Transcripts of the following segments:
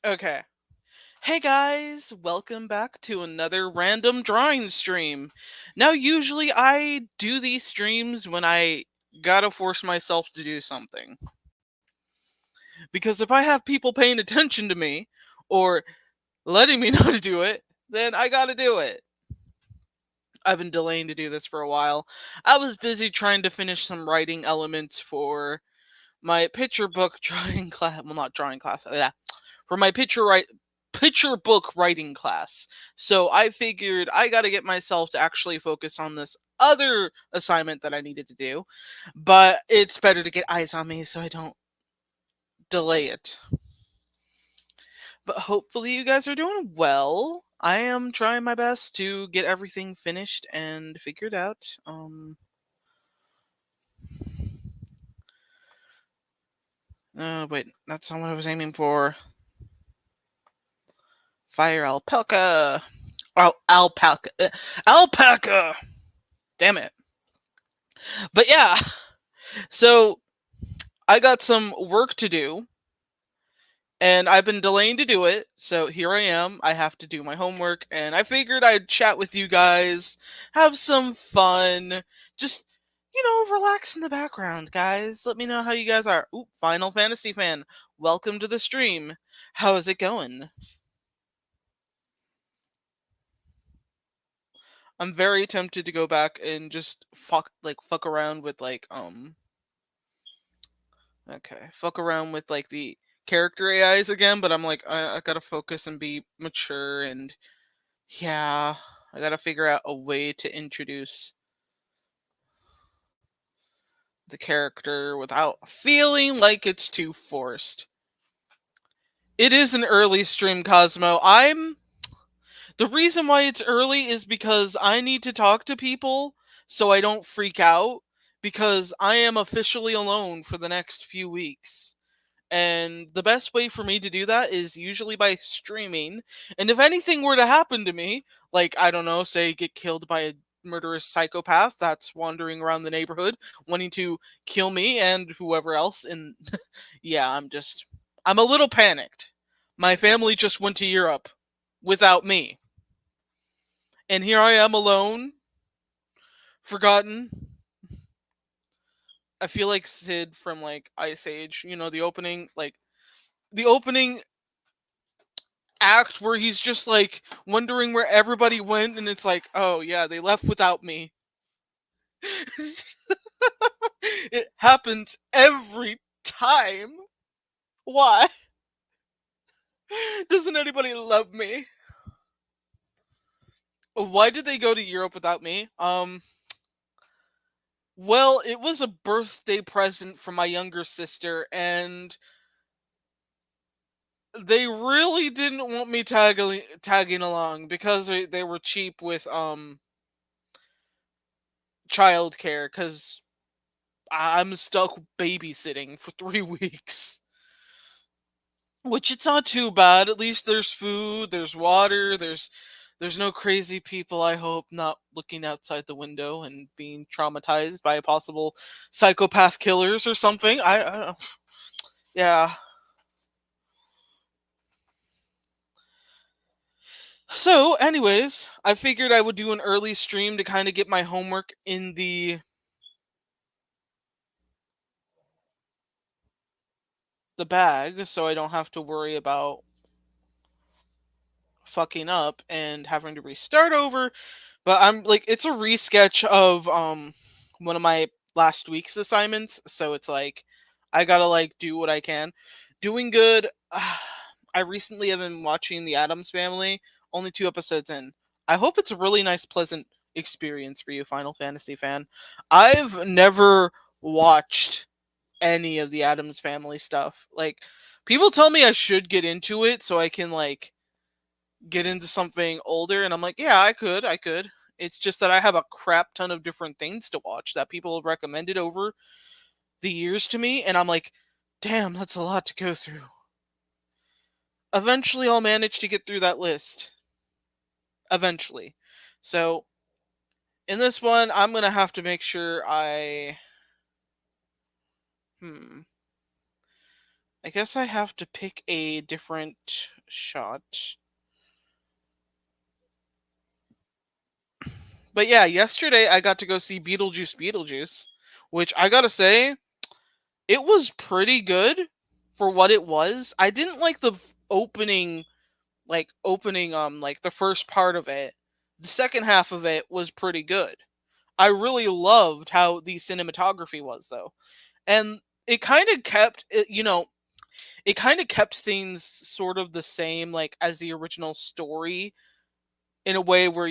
Okay. Hey guys, welcome back to another random drawing stream. Now, usually I do these streams when I gotta force myself to do something. Because if I have people paying attention to me, or letting me know to do it, then I gotta do it. I've been delaying to do this for a while. I was busy trying to finish some writing elements for my picture book drawing class. Well, not drawing class. Yeah, for my picture book writing class. So I figured I got to get myself to actually focus on this other assignment that I needed to do. But it's better to get eyes on me so I don't delay it. But hopefully you guys are doing well. I am trying my best to get everything finished and figured out. Wait, that's not what I was aiming for. Fire alpaca. Alpaca. Alpaca! Damn it. But yeah, so I got some work to do and I've been delaying to do it. So here I am. I have to do my homework and I figured I'd chat with you guys, have some fun, just relax in the background, guys. Let me know how you guys are. Ooh, Final Fantasy fan. Welcome to the stream. How is it going? I'm very tempted to go back and just fuck around with fuck around with the character AIs again, but I'm like I gotta focus and be mature and yeah, I gotta figure out a way to introduce the character without feeling like it's too forced. It is an early stream, Cosmo. I'm The reason why it's early is because I need to talk to people so I don't freak out because I am officially alone for the next few weeks. And the best way for me to do that is usually by streaming. And if anything were to happen to me, like, I don't know, say get killed by a murderous psychopath that's wandering around the neighborhood wanting to kill me and whoever else, and yeah, I'm a little panicked. My family just went to Europe without me. And here I am alone, forgotten. I feel like Sid from Ice Age, the opening act where he's just wondering where everybody went and it's like, oh yeah, they left without me. It happens every time. Why? Doesn't anybody love me? Why did they go to Europe without me? Well, it was a birthday present from my younger sister and they really didn't want me tagging along because they were cheap with childcare cuz I'm stuck babysitting for 3 weeks. Which it's not too bad. At least there's food, there's water, there's no crazy people, I hope, not looking outside the window and being traumatized by possible psychopath killers or something. Yeah. So, anyways, I figured I would do an early stream to kind of get my homework in the bag so I don't have to worry about fucking up and having to restart over. But I'm like, it's a resketch of one of my last week's assignments, so it's like I gotta do what I can. Doing good. I recently have been watching The Addams Family, only 2 episodes in. I hope it's a really nice, pleasant experience for you, Final Fantasy fan. I've never watched any of the Addams Family stuff. Like, people tell me I should get into it so I can get into something older, and I'm like, yeah, I could. It's just that I have a crap ton of different things to watch that people have recommended over the years to me, and I'm like, damn, that's a lot to go through. Eventually I'll manage to get through that list. Eventually. So in this one I'm gonna have to make sure I I guess I have to pick a different shot. But yeah, yesterday I got to go see Beetlejuice, which I gotta say, it was pretty good for what it was. I didn't like the opening, like the first part of it. The second half of it was pretty good. I really loved how the cinematography was though. And it kind of kept it, it kind of kept things sort of the same like as the original story in a way where,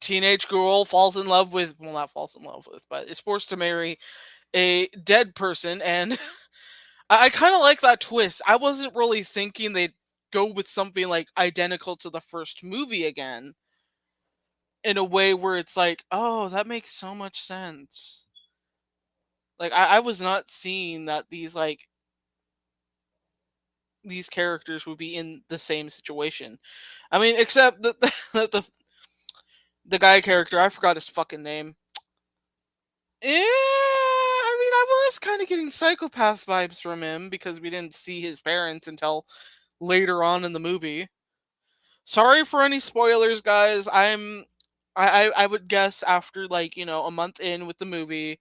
teenage girl falls in love with, well, not falls in love with, but is forced to marry a dead person. And I kind of like that twist. I wasn't really thinking they'd go with something like identical to the first movie again, in a way where it's like, oh, that makes so much sense. Like I was not seeing that these characters would be in the same situation. I mean, except the guy character, I forgot his fucking name. Yeah, I mean, I was kind of getting psychopath vibes from him because we didn't see his parents until later on in the movie. Sorry for any spoilers, guys. I would guess after like, a month in with the movie.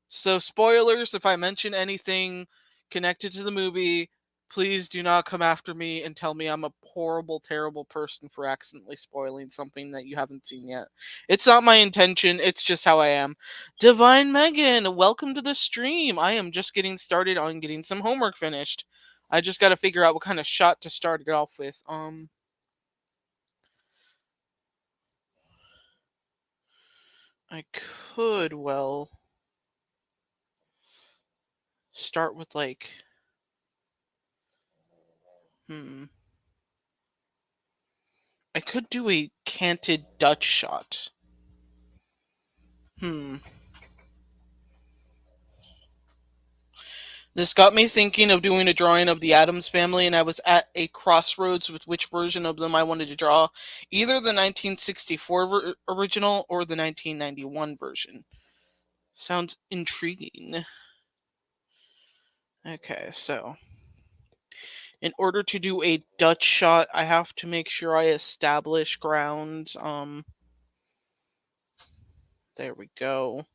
So spoilers, if I mention anything connected to the movie, please do not come after me and tell me I'm a horrible, terrible person for accidentally spoiling something that you haven't seen yet. It's not my intention, it's just how I am. Divine Megan, welcome to the stream. I am just getting started on getting some homework finished. I just got to figure out what kind of shot to start it off with. I could, well, start with like, hmm. I could do a canted Dutch shot. Hmm. This got me thinking of doing a drawing of the Addams family, and I was at a crossroads with which version of them I wanted to draw. Either the 1964 original or the 1991 version. Sounds intriguing. Okay, so in order to do a Dutch shot, I have to make sure I establish ground. There we go.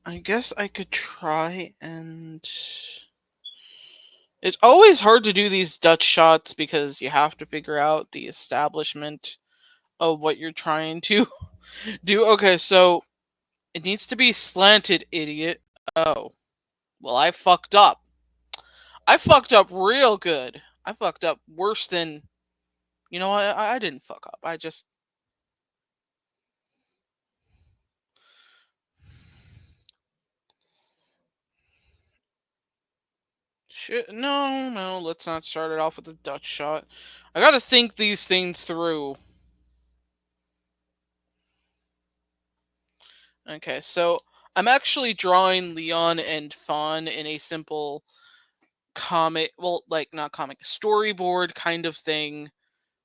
I guess I could try and. It's always hard to do these Dutch shots because you have to figure out the establishment of what you're trying to do. Okay, so it needs to be slanted, idiot. Oh, well, I fucked up. I fucked up real good. I fucked up worse than. I didn't fuck up. I just. Shit. No, no, let's not start it off with a Dutch shot. I gotta think these things through. Okay, so I'm actually drawing Leon and Fawn in a simple comic, well, like not comic, storyboard kind of thing,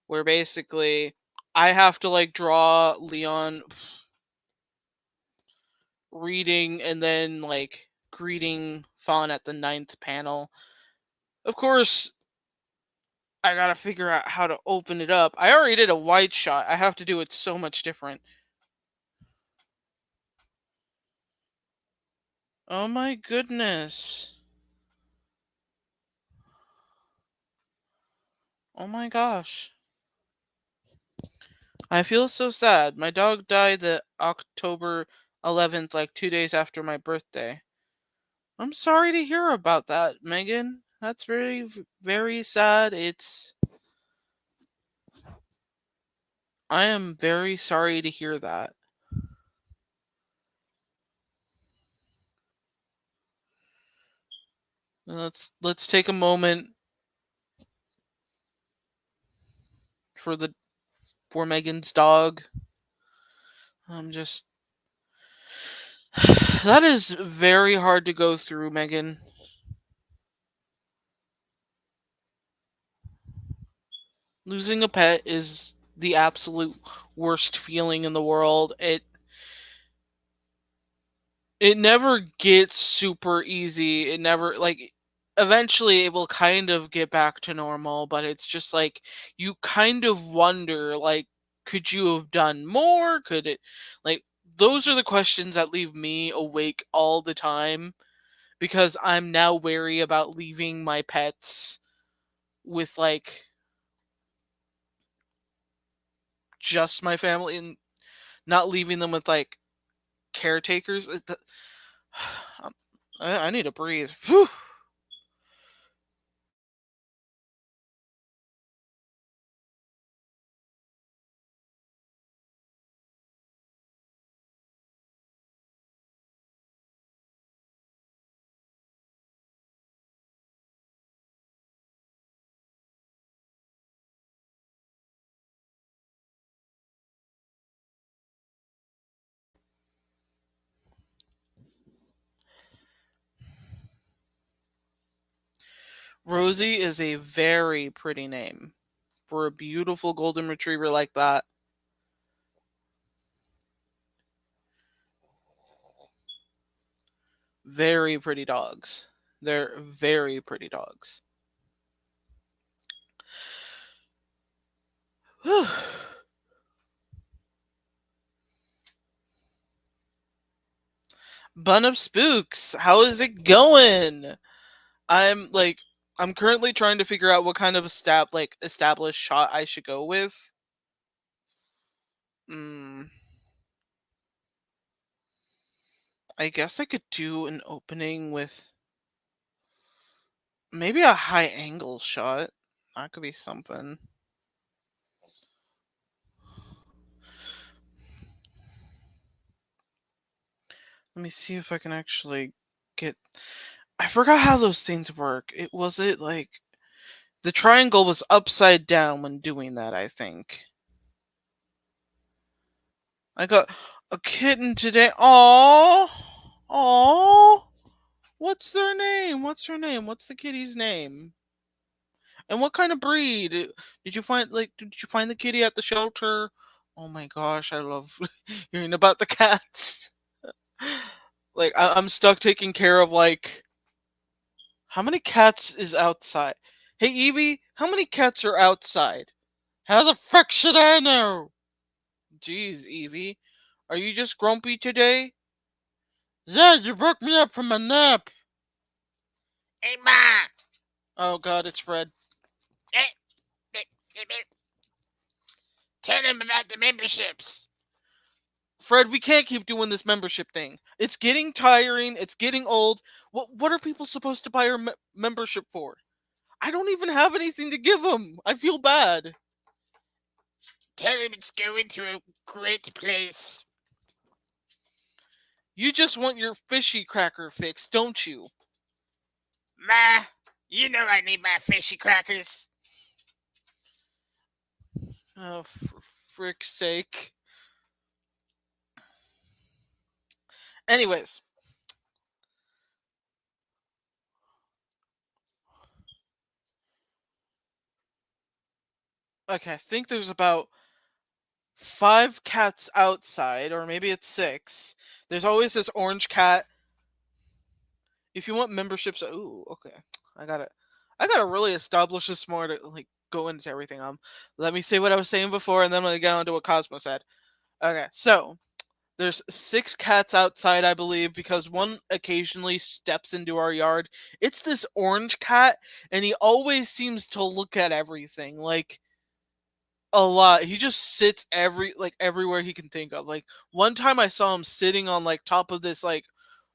where basically I have to like draw Leon reading and then like greeting Fawn at the ninth panel. Of course, I gotta figure out how to open it up. I already did a wide shot. I have to do it so much different. Oh my goodness. Oh my gosh. I feel so sad. My dog died the October 11th, like 2 days after my birthday. I'm sorry to hear about that, Megan. That's very, very sad. I am very sorry to hear that. Let's take a moment for the for Megan's dog. I'm just That is very hard to go through, Megan. Losing a pet is the absolute worst feeling in the world. It never gets super easy. It never like eventually it will kind of get back to normal, but it's just like you kind of wonder like could you have done more? Could it like those are the questions that leave me awake all the time because I'm now wary about leaving my pets with like just my family and not leaving them with like caretakers. Um, I need to breathe. Phew. Rosie is a very pretty name for a beautiful golden retriever like that. Very pretty dogs. They're very pretty dogs. Whew. Bun of Spooks, how is it going? I'm like I'm currently trying to figure out what kind of established shot I should go with. Hmm. I guess I could do an opening with maybe a high angle shot. That could be something. Let me see if I can actually get. I forgot how those things work. It like the triangle was upside down when doing that, I think. I got a kitten today. Aww. Aww. What's their name? What's her name? What's the kitty's name? And what kind of breed? Did you find did you find the kitty at the shelter? Oh my gosh, I love hearing about the cats. Like I'm stuck taking care of like how many cats is outside? Hey Evie, how many cats are outside? How the frick should I know? Jeez, Evie. Are you just grumpy today? Yeah, you woke me up from a nap. Hey, Ma! Oh god, it's Fred. Hey, tell them about the memberships. Fred, we can't keep doing this membership thing. It's getting tiring, it's getting old. What are people supposed to buy our membership for? I don't even have anything to give them. I feel bad. Tell them it's going to a great place. You just want your fishy cracker fix, don't you? Ma, you know I need my fishy crackers. Oh, for frick's sake. Anyways, okay, I think there's about 5 cats outside, or maybe it's 6. There's always this orange cat. If you want memberships, ooh, okay. I gotta, I gotta really establish this more to like go into everything. Let me say what I was saying before, and then I'm gonna get onto what Cosmo said. Okay, so there's 6 cats outside, I believe, because one occasionally steps into our yard. It's this orange cat, and he always seems to look at everything like a lot. He just sits everywhere he can think of. Like one time I saw him sitting on like top of this like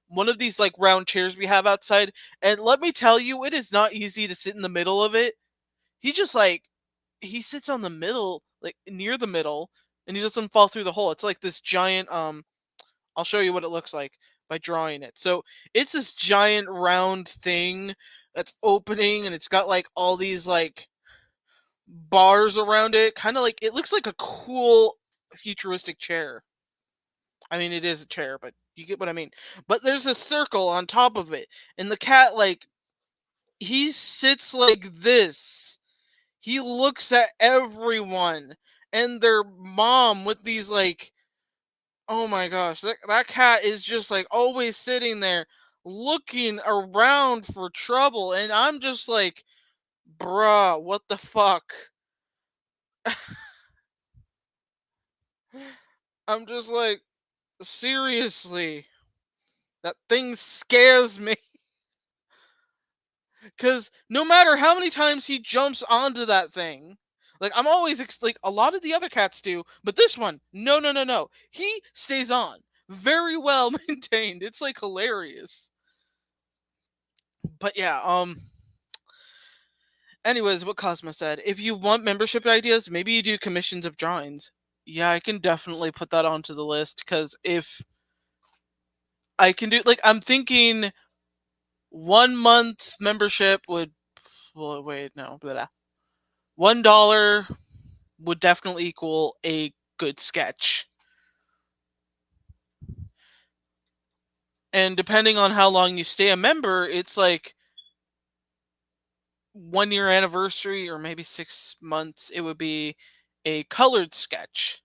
one of these like round chairs we have outside, and let me tell you, it is not easy to sit in the middle of it. He just like he sits on the middle, like near the middle, and he doesn't fall through the hole. It's like this giant I'll show you what it looks like by drawing it. So it's this giant round thing that's opening and it's got like all these like bars around it. Kind of like it looks like a cool futuristic chair. I mean, it is a chair, but You get what I mean? But there's a circle on top of it, and the cat, like, he sits like this. He looks at everyone and their mom with these, like, oh my gosh, that cat is just like always sitting there looking around for trouble, and I'm just like, bruh, what the fuck? I'm just like, seriously, that thing scares me. Because no matter how many times he jumps onto that thing, like, I'm always like, a lot of the other cats do, but this one, no, no, no, no. He stays on. Very well maintained. It's like hilarious. But yeah, anyways, what Cosmo said, if you want membership ideas, maybe you do commissions of drawings. Yeah, I can definitely put that onto the list, because if I can do, like, I'm thinking 1 month membership would, well, wait, no, blah. $1 would definitely equal a good sketch. And depending on how long you stay a member, it's like 1 year anniversary or maybe 6 months, it would be a colored sketch.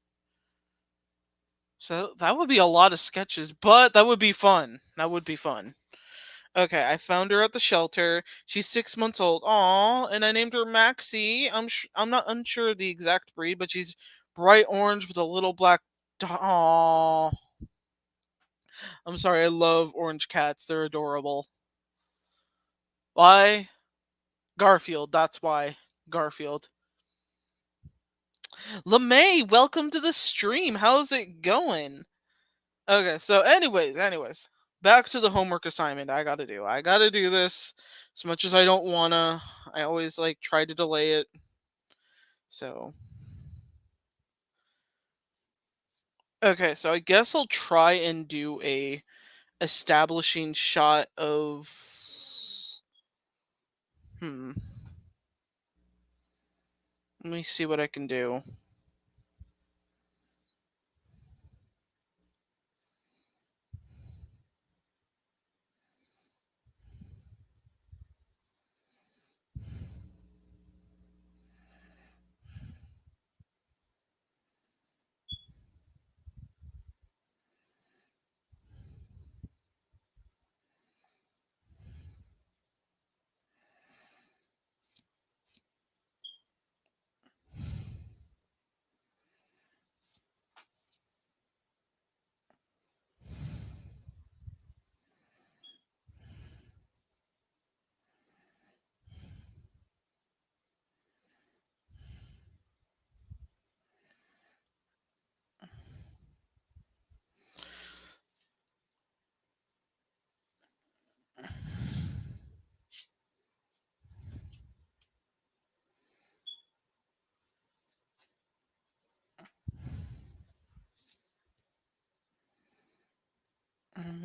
So that would be a lot of sketches, but that would be fun. That would be fun. Okay, I found her at the shelter. She's 6 months old. Aw, and I named her Maxie. I'm not unsure of the exact breed, but she's bright orange with a little black. Aw, I'm sorry. I love orange cats. They're adorable. Why? Garfield. That's why. Garfield. LeMay, welcome to the stream. How's it going? Okay, so anyways, back to the homework assignment I gotta do. I gotta do this. As much as I don't wanna, I always like try to delay it. So okay, so I guess I'll try and do a establishing shot of hmm. Let me see what I can do.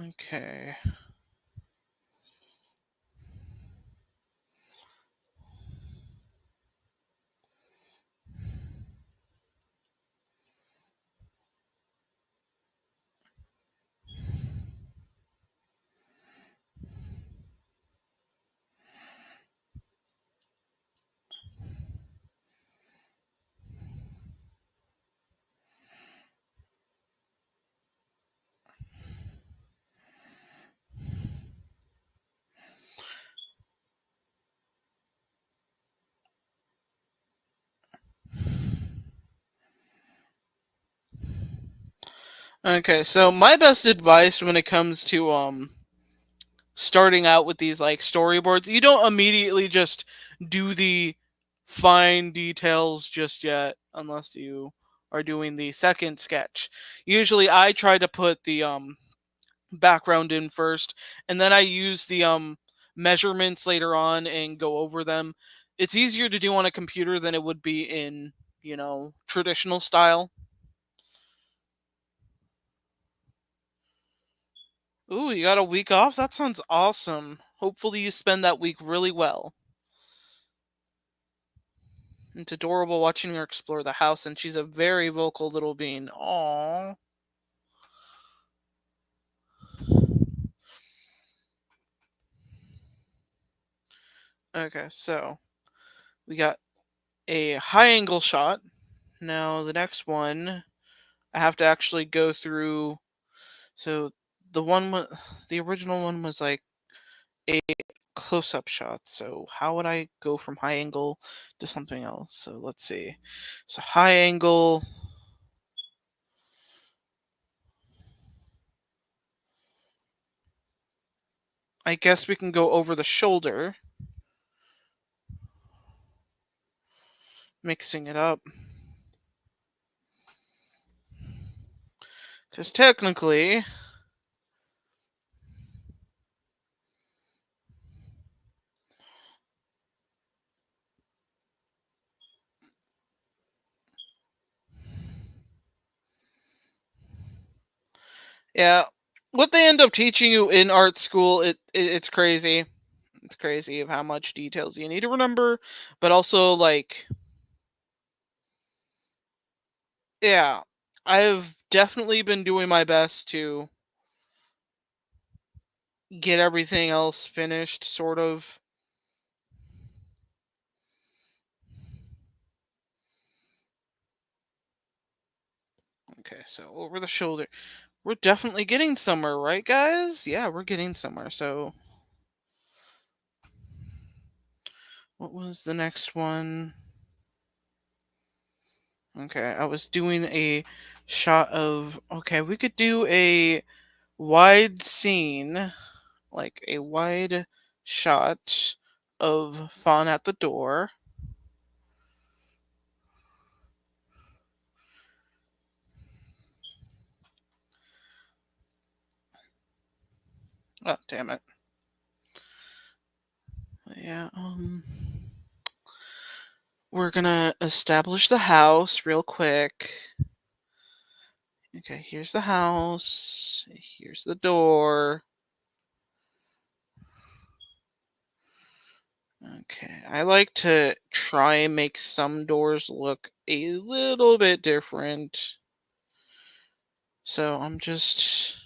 Okay. Okay, so my best advice when it comes to starting out with these like storyboards, you don't immediately just do the fine details just yet unless you are doing the second sketch. Usually I try to put the background in first, and then I use the measurements later on and go over them. It's easier to do on a computer than it would be in, traditional style. Ooh, you got a week off? That sounds awesome. Hopefully you spend that week really well. It's adorable watching her explore the house, and she's a very vocal little being. Aww. Okay, so we got a high angle shot. Now the next one, I have to actually go through. So the one, the original one was like a close up shot. So how would I go from high angle to something else? So let's see. So high angle. I guess we can go over the shoulder, mixing it up. Because technically, yeah, what they end up teaching you in art school, it's crazy. It's crazy of how much details you need to remember, but also like, yeah, I've definitely been doing my best to get everything else finished, sort of. Okay, so over the shoulder. We're definitely getting somewhere, right, guys? Yeah, we're getting somewhere. So, what was the next one? Okay, I was doing a shot of. Okay, we could do a wide scene, like a wide shot of Fawn at the door. Oh, damn it. Yeah, we're gonna establish the house real quick. Okay, here's the house. Here's the door. Okay, I like to try and make some doors look a little bit different. So I'm just.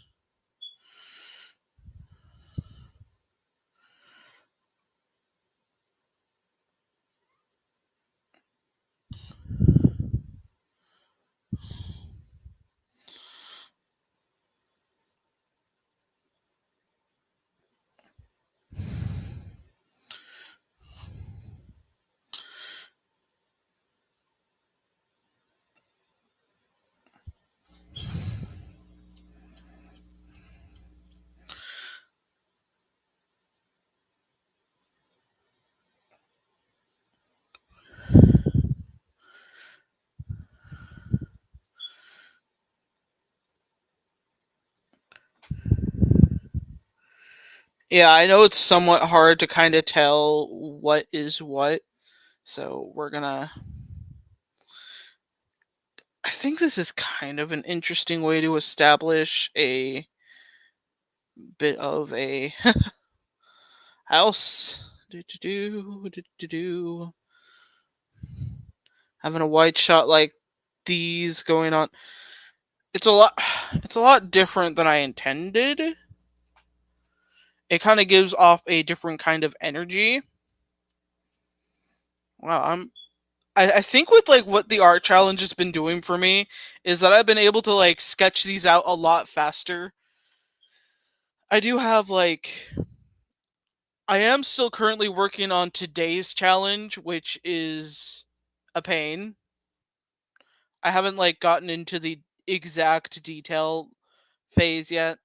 Yeah, I know it's somewhat hard to kind of tell what is what. So we're gonna. I think this is kind of an interesting way to establish a bit of a house. Do. Having a wide shot like these going on. It's a lot. It's a lot different than I intended. It kind of gives off a different kind of energy. Wow, I think with like what the art challenge has been doing for me is that I've been able to like sketch these out a lot faster. I do have like I am still currently working on today's challenge, which is a pain. I haven't like gotten into the exact detail phase yet.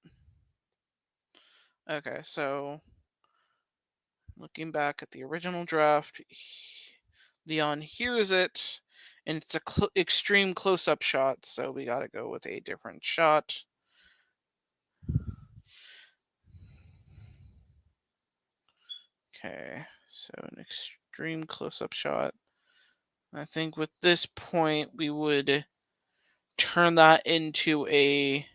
Okay, so looking back at the original draft, Leon hears it, and it's a extreme close-up shot, so we gotta go with a different shot. Okay, so an extreme close-up shot. I think with this point, we would turn that into a.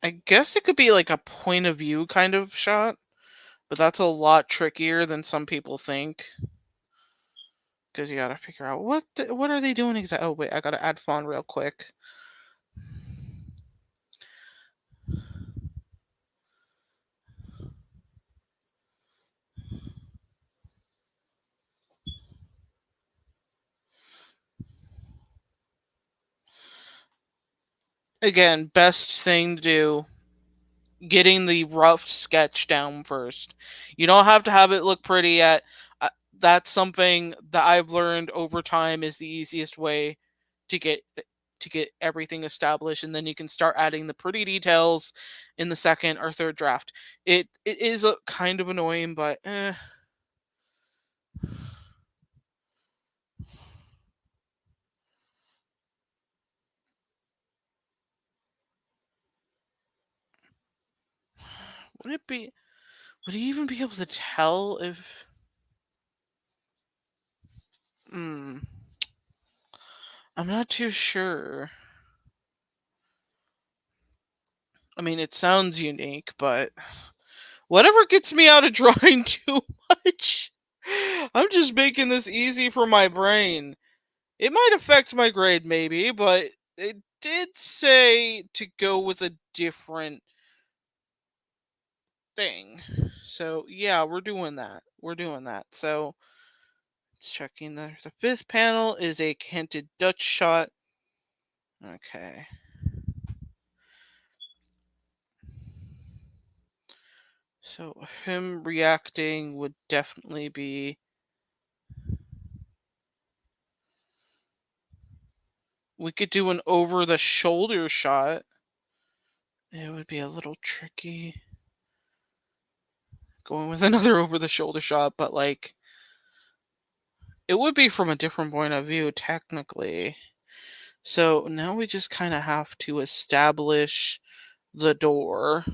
I guess it could be like a point of view kind of shot, but that's a lot trickier than some people think. Because you gotta figure out what are they doing exactly. Oh wait, I gotta add font real quick. Again, best thing to do, getting the rough sketch down first. You don't have to have it look pretty yet. That's something that I've learned over time is the easiest way to get everything established, and then you can start adding the pretty details in the second or third draft. It is a kind of annoying, but would it be? Would he even be able to tell if? Hmm. I'm not too sure. I mean, it sounds unique, but whatever gets me out of drawing too much. I'm just making this easy for my brain. It might affect my grade, maybe, but it did say to go with a different thing. So, yeah, we're doing that. We're doing that. So, checking the fifth panel is a canted Dutch shot. Okay. So, him reacting would definitely be. We could do an over the shoulder shot. It would be a little tricky going with another over the shoulder shot, but like it would be from a different point of view technically. So now we just kind of have to establish the door.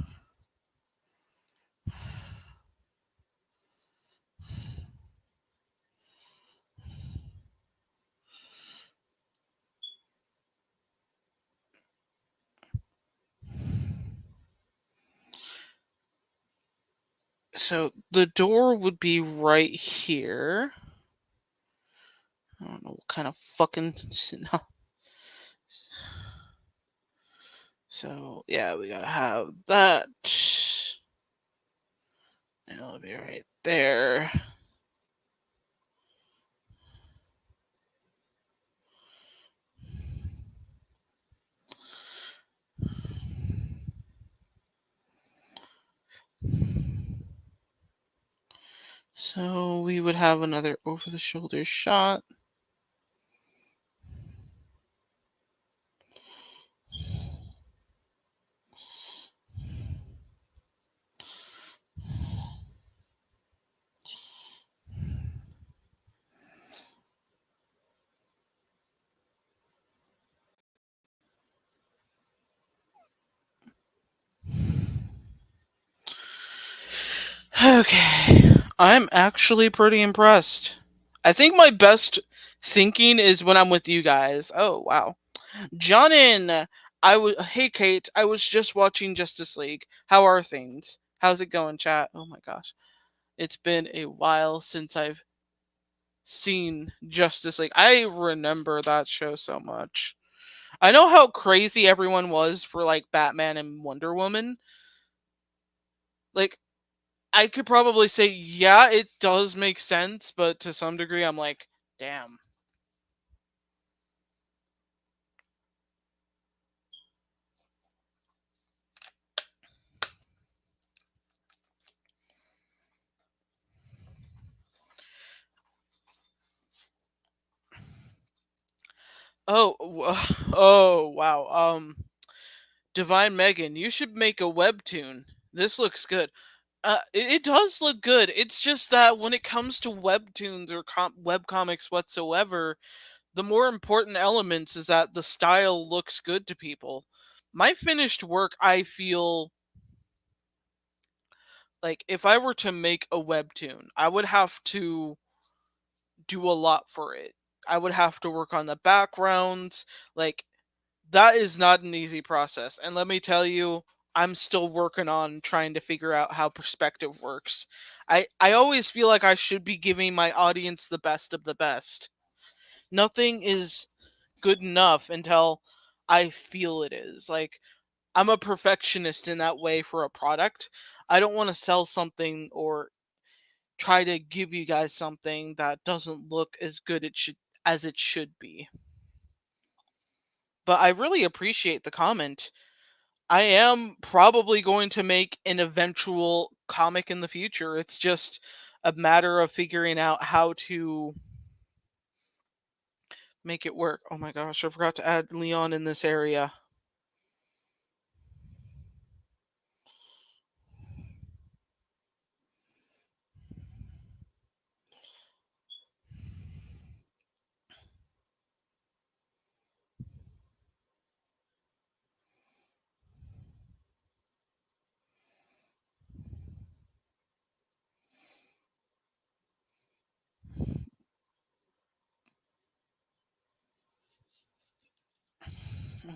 So the door would be right here. I don't know what kind of fucking. So yeah, we gotta have that. It'll be right there. So we would have another over the shoulder shot. Okay. I'm actually pretty impressed. I think my best thinking is when I'm with you guys. Oh, wow. Jonin, hey Kate, I was just watching Justice League. How are things? How's it going, chat? Oh my gosh. It's been a while since I've seen Justice League. I remember that show so much. I know how crazy everyone was for like Batman and Wonder Woman. Like I could probably say yeah, it does make sense, but to some degree I'm like, damn. Oh, oh wow. Divine Megan, you should make a webtoon. This looks good. It does look good. It's just that when it comes to webtoons or webcomics whatsoever, the more important elements is that the style looks good to people. My finished work, I feel like if I were to make a webtoon, I would have to do a lot for it. I would have to work on the backgrounds. Like, that is not an easy process. And let me tell you, I'm still working on trying to figure out how perspective works. I always feel like I should be giving my audience the best of the best. Nothing is good enough until I feel it is. Like, I'm a perfectionist in that way for a product. I don't want to sell something or try to give you guys something that doesn't look as good it should as it should be. But I really appreciate the comment. I am probably going to make an eventual comic in the future. It's just a matter of figuring out how to make it work. Oh my gosh, I forgot to add Leon in this area.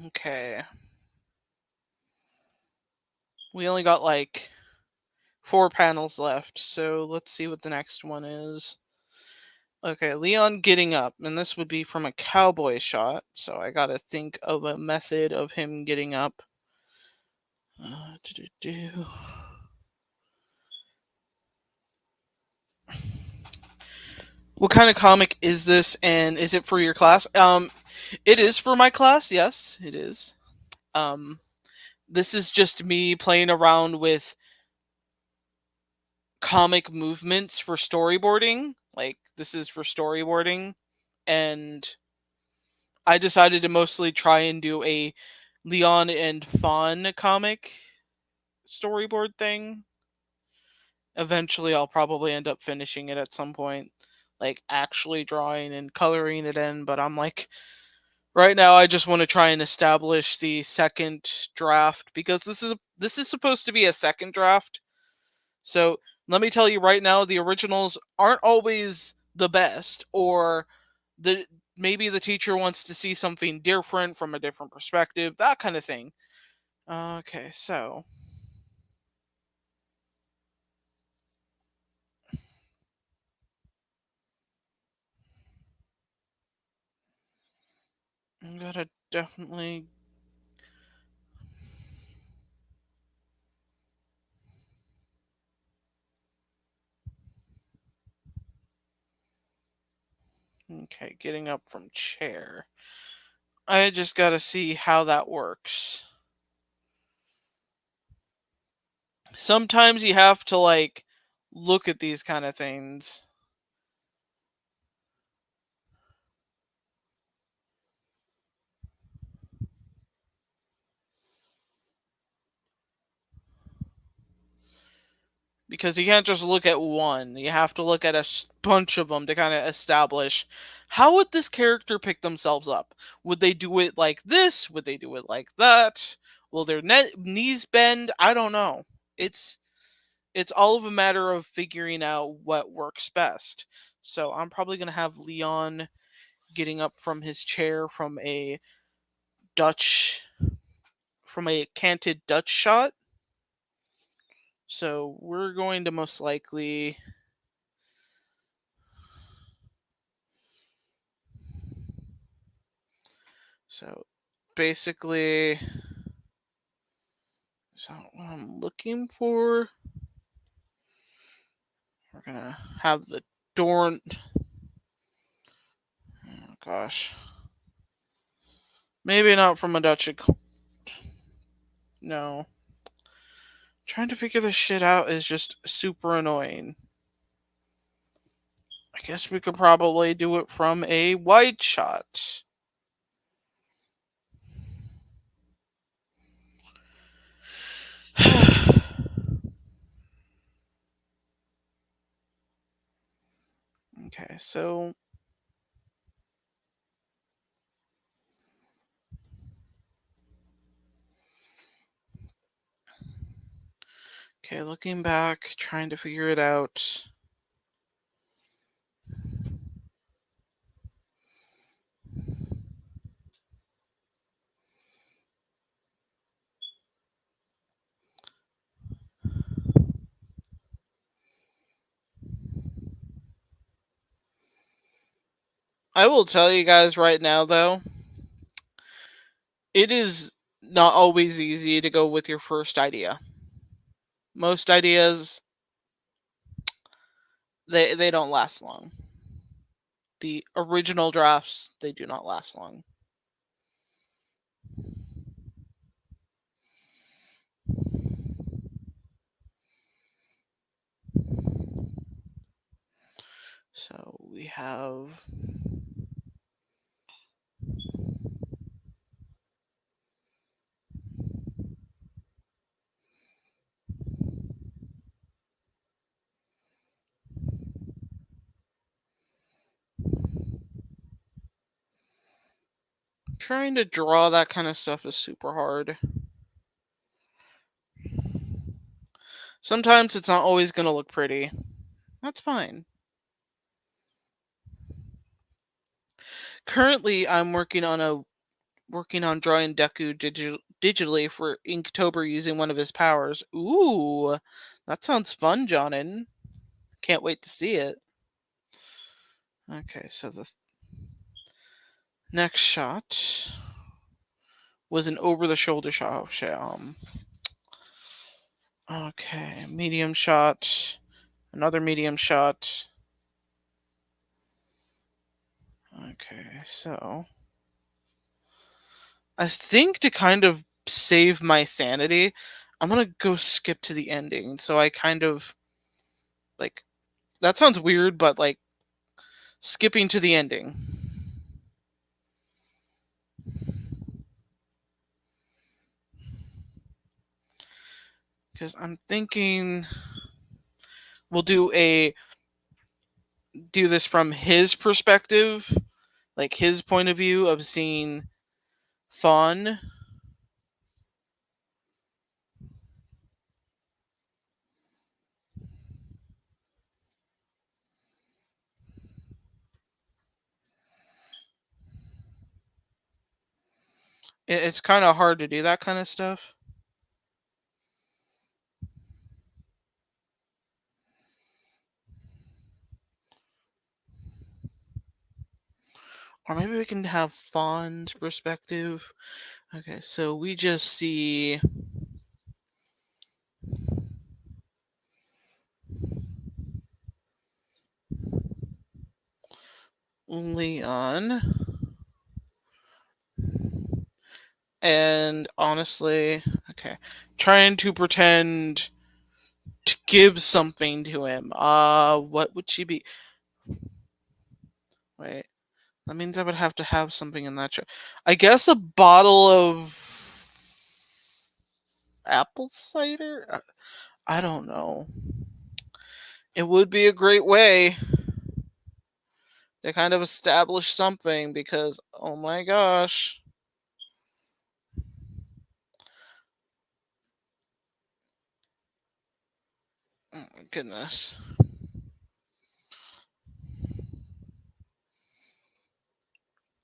Okay. We only got like 4 panels left, so let's see what the next one is. Okay, Leon getting up, and this would be from a cowboy shot, so I gotta think of a method of him getting up. Do-do-do. What kind of comic is this, and is it for your class? It is for my class. Yes, it is. Um, this is just me playing around with comic movements for storyboarding. Like this is for storyboarding, and I decided to mostly try and do a Leon and Fawn comic storyboard thing. Eventually, I'll probably end up finishing it at some point, like actually drawing and coloring it in. But I'm like, right now, I just want to try and establish the second draft because this is supposed to be a second draft. So let me tell you right now, the originals aren't always the best, or the maybe the teacher wants to see something different from a different perspective, that kind of thing. Okay, so I'm gonna definitely. Okay, getting up from chair. I just gotta see how that works. Sometimes you have to like look at these kind of things because you can't just look at one. You have to look at a bunch of them to kind of establish how would this character pick themselves up? Would they do it like this? Would they do it like that? Will their knees bend? I don't know. It's it's all of a matter of figuring out what works best. So I'm probably gonna have Leon getting up from his chair Dutch from a canted Dutch shot. So we're going to most likely. So basically, is that what I'm looking for? We're gonna have the door. Oh gosh, maybe not from a Dutch. No, trying to figure this shit out is just super annoying. I guess we could probably do it from a wide shot. Okay, so okay, looking back, trying to figure it out. I will tell you guys right now, though, it is not always easy to go with your first idea. Most ideas, they don't last long. The original drafts, they do not last long. So we have trying to draw that kind of stuff is super hard. Sometimes it's not always going to look pretty. That's fine. Currently, I'm working on drawing Deku digitally for Inktober using one of his powers. Ooh, that sounds fun, Jonin. Can't wait to see it. Okay, so this next shot was an over-the-shoulder shot. Okay, medium shot, another medium shot. Okay, so I think to kind of save my sanity, I'm gonna go skip to the ending. So I kind of like that sounds weird, but like skipping to the ending. Because I'm thinking we'll do this from his perspective, like his point of view of seeing Fawn. It's kind of hard to do that kind of stuff. Or maybe we can have Fawn's perspective. Okay, so we just see Leon. And honestly, okay, trying to pretend to give something to him. What would she be? Wait, that means I would have to have something in that. I guess a bottle of apple cider. I don't know. It would be a great way to kind of establish something because, oh my gosh. Oh my goodness.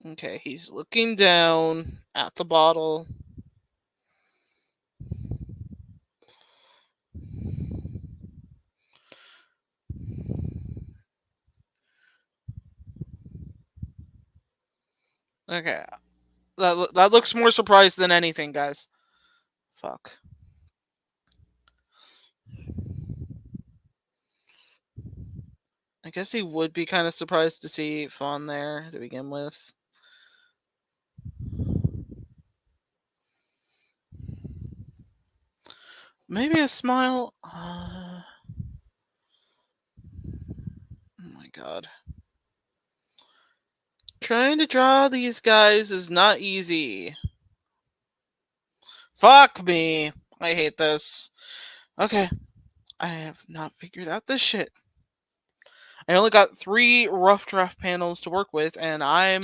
Okay, he's looking down at the bottle. Okay, that looks more surprised than anything, guys. Fuck. I guess he would be kind of surprised to see Fawn there to begin with. Maybe a smile. Oh my god. Trying to draw these guys is not easy. Fuck me. I hate this. Okay. I have not figured out this shit. I only got 3 rough draft panels to work with, and I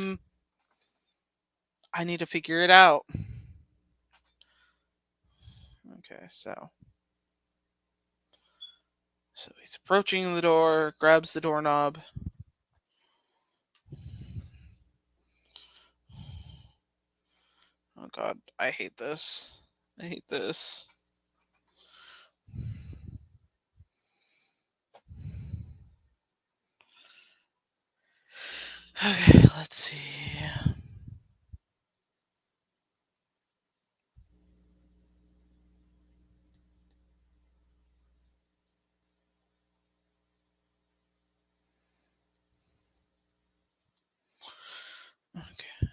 need to figure it out. Okay, so he's approaching the door, grabs the doorknob. Oh god, I hate this. I hate this. Okay, let's see. Okay.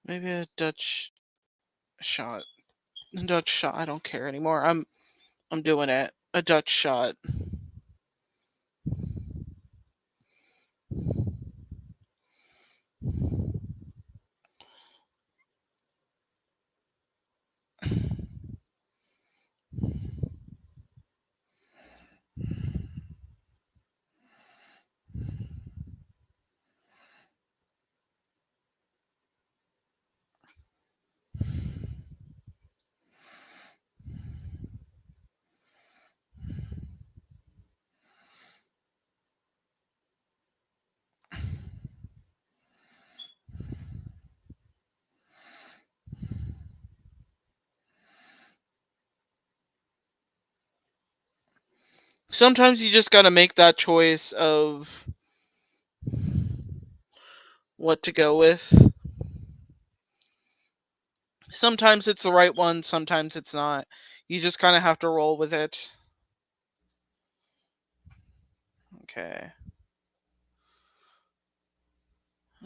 Maybe a Dutch shot. Dutch shot. I don't care anymore. I'm doing it. A Dutch shot. Sometimes you just gotta make that choice of what to go with. Sometimes it's the right one, sometimes it's not. You just kind of have to roll with it. Okay.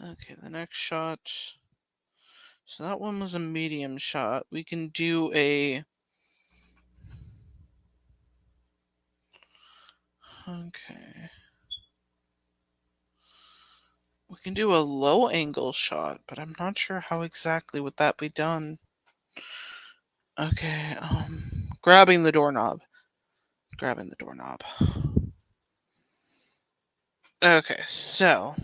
Okay, the next shot. So that one was a medium shot. We can do a. Okay. We can do a low angle shot, but I'm not sure how exactly would that be done. Okay, grabbing the doorknob. Grabbing the doorknob. Okay, so.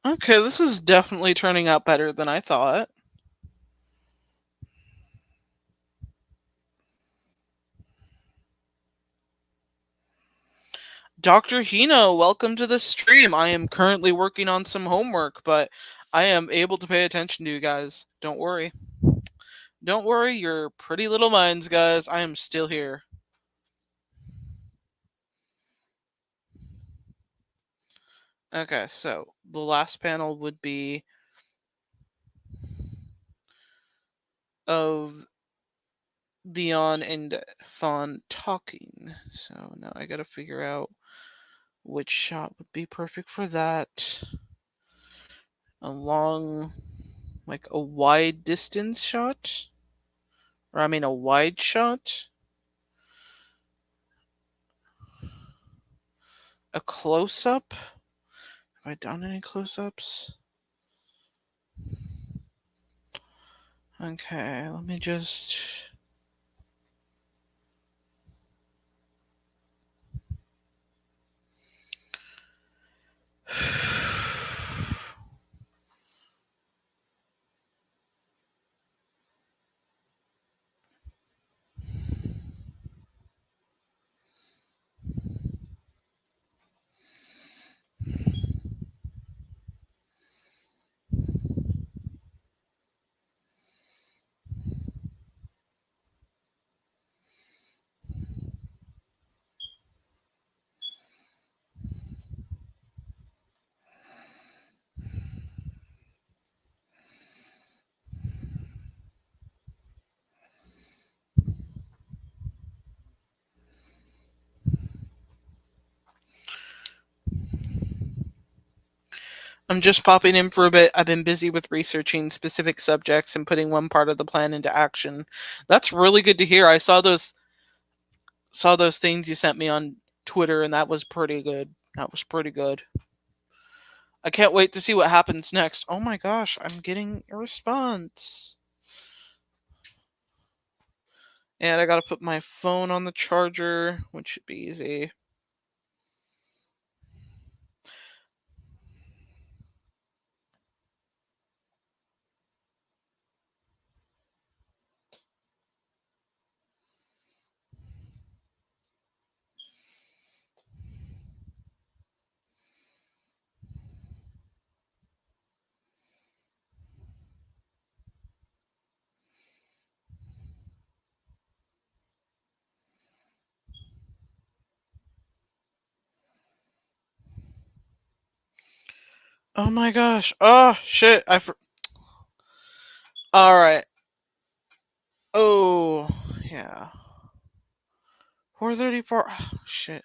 Okay, this is definitely turning out better than I thought. Dr. Hino, welcome to the stream. I am currently working on some homework, but I am able to pay attention to you guys. Don't worry. Don't worry, your pretty little minds, guys. I am still here. Okay, so the last panel would be of Leon and Fawn talking. So now I gotta figure out which shot would be perfect for that. A long, like a wide distance shot? Or I mean a wide shot? A close up? Have I done any close ups? Okay, let me just. I'm just popping in for a bit. I've been busy with researching specific subjects and putting one part of the plan into action. That's really good to hear. I saw those things you sent me on Twitter, and that was pretty good. That was pretty good. I can't wait to see what happens next. Oh my gosh, I'm getting a response. And I gotta put my phone on the charger, which should be easy. Oh my gosh. Oh shit. All right. Oh yeah. 4:34. Oh, shit.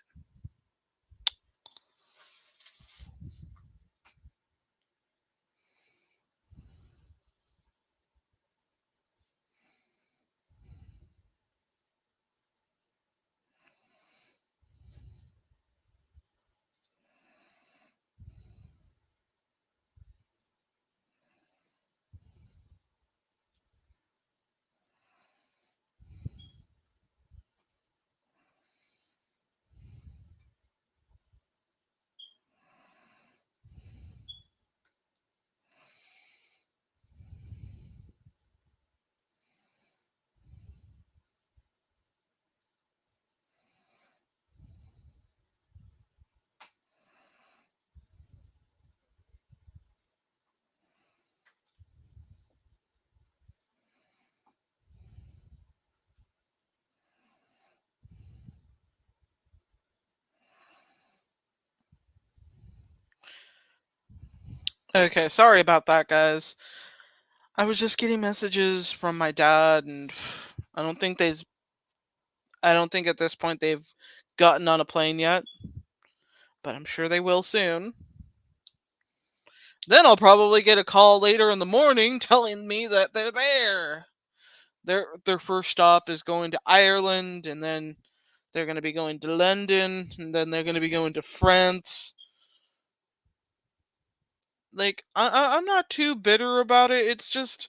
Okay, sorry about that, guys. I was just getting messages from my dad, and I don't think they've. I don't think at this point they've gotten on a plane yet, but I'm sure they will soon. Then I'll probably get a call later in the morning telling me that they're there. Their first stop is going to Ireland, and then they're going to be going to London, and then they're going to be going to France. Like I'm not too bitter about it. It's just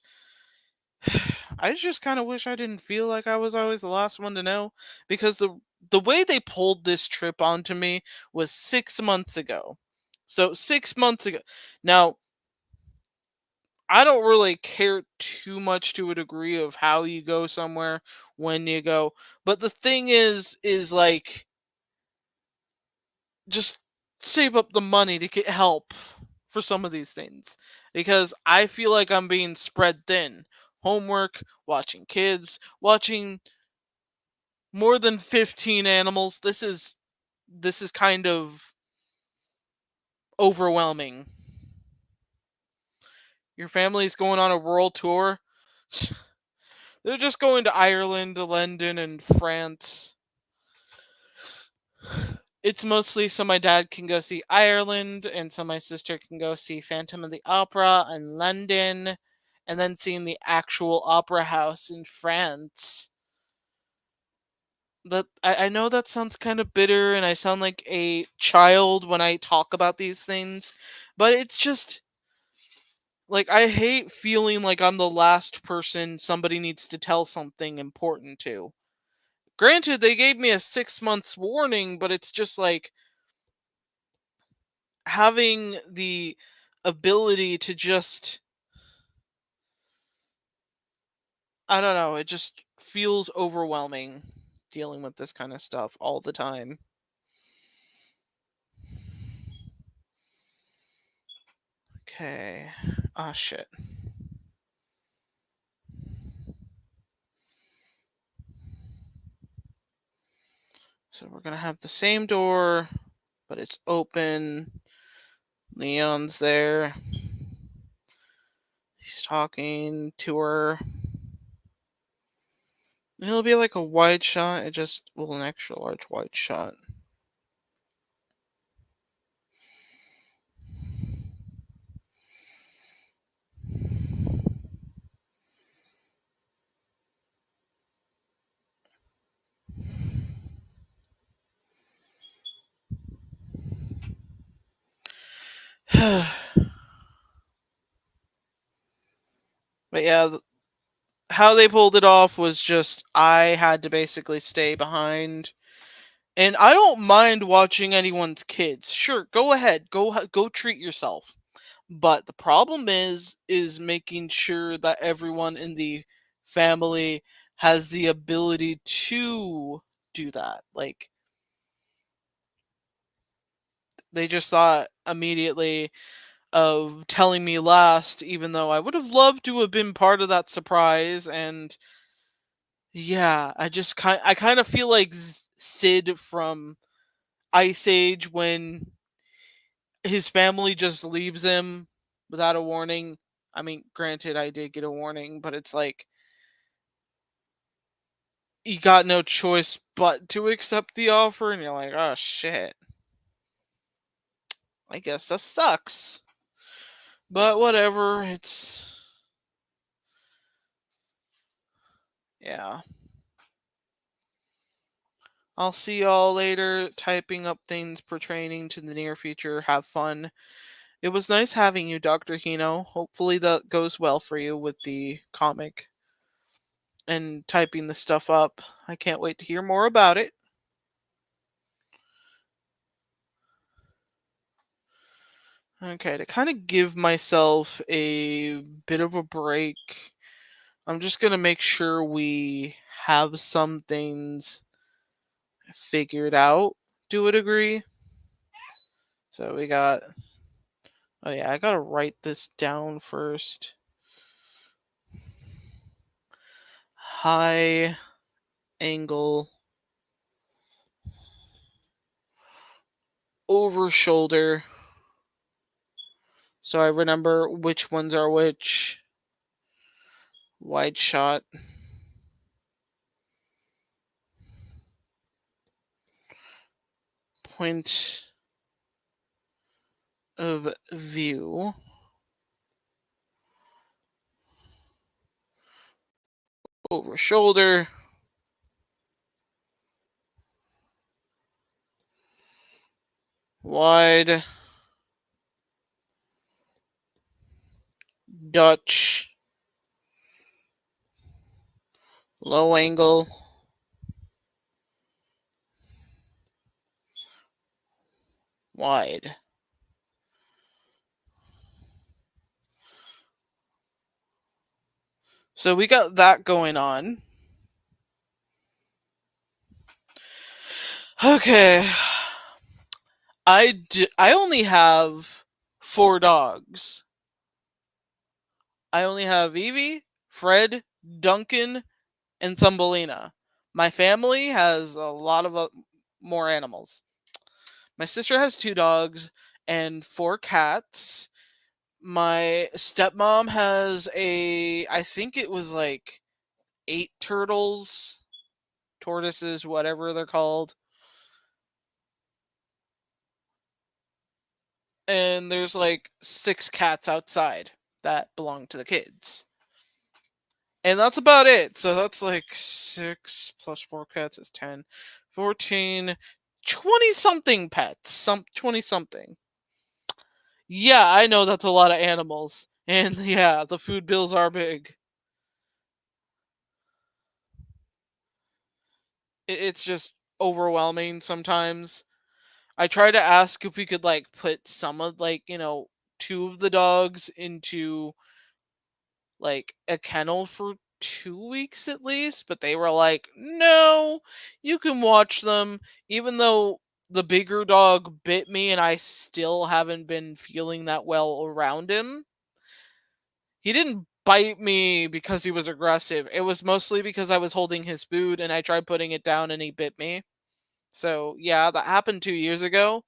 I just kind of wish I didn't feel like I was always the last one to know, because the way they pulled this trip onto me was 6 months ago. So 6 months ago. Now, I don't really care too much to a degree of how you go somewhere, when you go, but the thing is like, just save up the money to get help for some of these things, because I feel like I'm being spread thin. Homework, watching kids, watching more than 15 animals. This is kind of overwhelming. Your family's going on a world tour. They're just going to Ireland, London, and France. It's mostly so my dad can go see Ireland, and so my sister can go see Phantom of the Opera in London, and then seeing the actual opera house in France. That I know that sounds kind of bitter, and I sound like a child when I talk about these things, but it's just like, I hate feeling like I'm the last person somebody needs to tell something important to. Granted, they gave me a 6 months warning, but it's just like, having the ability to just, I don't know, it just feels overwhelming dealing with this kind of stuff all the time. Okay. Ah, shit. So we're gonna have the same door, but it's open. Leon's there. He's talking to her. It'll be like a wide shot. It just will, an extra large wide shot. But yeah, how they pulled it off was just I had to basically stay behind. And I don't mind watching anyone's kids. Sure, go ahead. Go treat yourself. But the problem is making sure that everyone in the family has the ability to do that. Like, they just thought immediately of telling me last, even though I would have loved to have been part of that surprise. And yeah, I kind of feel like Sid from Ice Age, when his family just leaves him without a warning. I mean, granted, I did get a warning, but it's like, you got no choice but to accept the offer, and you're like, oh shit. I guess that sucks. But whatever, it's. Yeah. I'll see y'all later, typing up things pertaining to the near future. Have fun. It was nice having you, Dr. Hino. Hopefully that goes well for you with the comic and typing the stuff up. I can't wait to hear more about it. Okay, to kind of give myself a bit of a break, I'm just going to make sure we have some things figured out to a degree. So we got. Oh, yeah, I got to write this down first. High angle over shoulder so I remember which ones are which. Wide shot. Point of view. Over shoulder. Wide. Dutch. Low angle. Wide. So we got that going on. Okay. I only have 4 dogs. I only have Evie, Fred, Duncan, and Thumbelina. My family has a lot of more animals. My sister has 2 dogs and 4 cats. My stepmom has I think it was like 8 turtles, tortoises, whatever they're called. And there's like 6 cats outside that belong to the kids. And that's about it. So that's like 6 plus 4 cats is 10, 14, 20 something pets. 20 something. Yeah, I know that's a lot of animals. And yeah, the food bills are big. It's just overwhelming sometimes. I try to ask if we could like put some of like, 2 of the dogs into like a kennel for 2 weeks at least, but they were like, "No, you can watch them even though the bigger dog bit me and I still haven't been feeling that well around him." He didn't bite me because he was aggressive. It was mostly because I was holding his food and I tried putting it down and he bit me. So, yeah, that happened 2 years ago.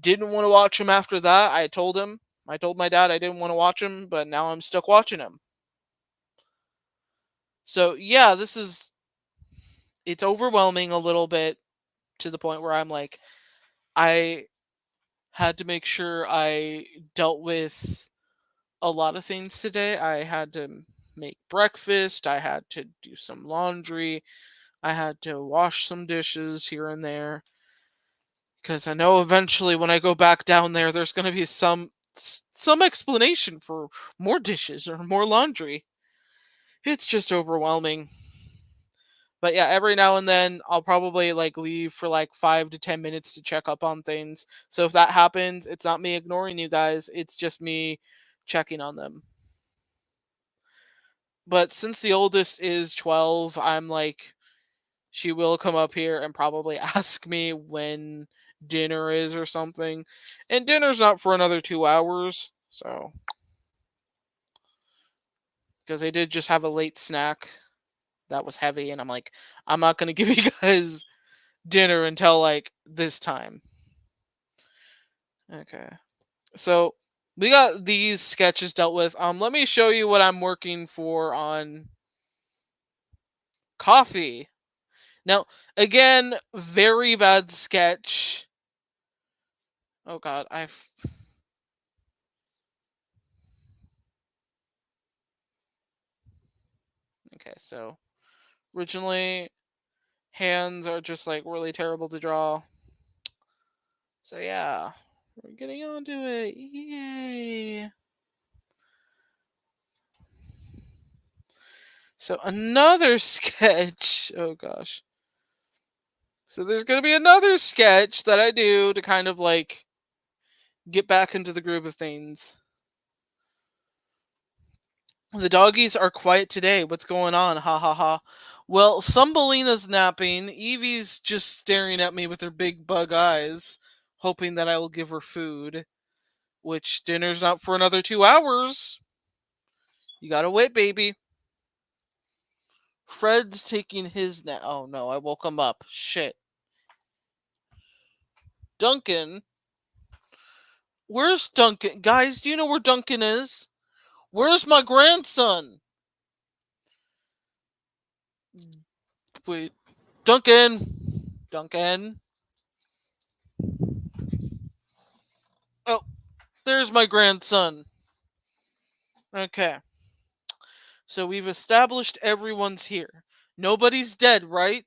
Didn't want to watch him after that. I told him. I told my dad I didn't want to watch him, but now I'm stuck watching him. So, yeah, it's overwhelming a little bit to the point where I'm like, I had to make sure I dealt with a lot of things today. I had to make breakfast, I had to do some laundry, I had to wash some dishes here and there. Because I know eventually when I go back down there, there's going to be some explanation for more dishes or more laundry. It's just overwhelming. But yeah, every now and then I'll probably like leave for like 5 to 10 minutes to check up on things. So if that happens, it's not me ignoring you guys, it's just me checking on them. But since the oldest is 12, I'm like, she will come up here and probably ask me when dinner is or something. And dinner's not for another 2 hours, so. Because they did just have a late snack that was heavy, and I'm like, I'm not going to give you guys dinner until like this time. Okay. So we got these sketches dealt with. Let me show you what I'm working for on coffee. Now, again, very bad sketch. Oh god, Okay, so originally hands are just like really terrible to draw. So yeah, we're getting onto it. Yay. So another sketch. Oh gosh. So there's going to be another sketch that I do to kind of like get back into the groove of things. The doggies are quiet today. What's going on? Ha ha ha. Well, Thumbelina's napping. Evie's just staring at me with her big bug eyes, hoping that I will give her food. Which dinner's not for another 2 hours. You gotta wait, baby. Fred's taking his nap. Oh no, I woke him up. Shit. Duncan Where's Duncan? Guys, do you know where Duncan is? Where's my grandson? Wait. Duncan! Duncan? Oh, there's my grandson. Okay. So we've established everyone's here. Nobody's dead, right?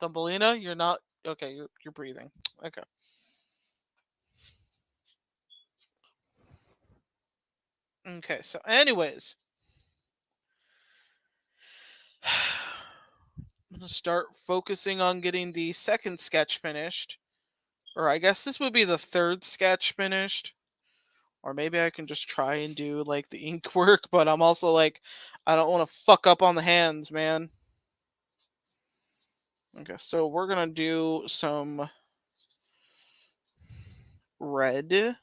Thumbelina, you're not. Okay, you're breathing. Okay. Okay, so anyways. I'm gonna start focusing on getting the second sketch finished. Or I guess this would be the third sketch finished. Or maybe I can just try and do like the ink work, but I'm also like, I don't want to fuck up on the hands, man. Okay, so we're gonna do some red.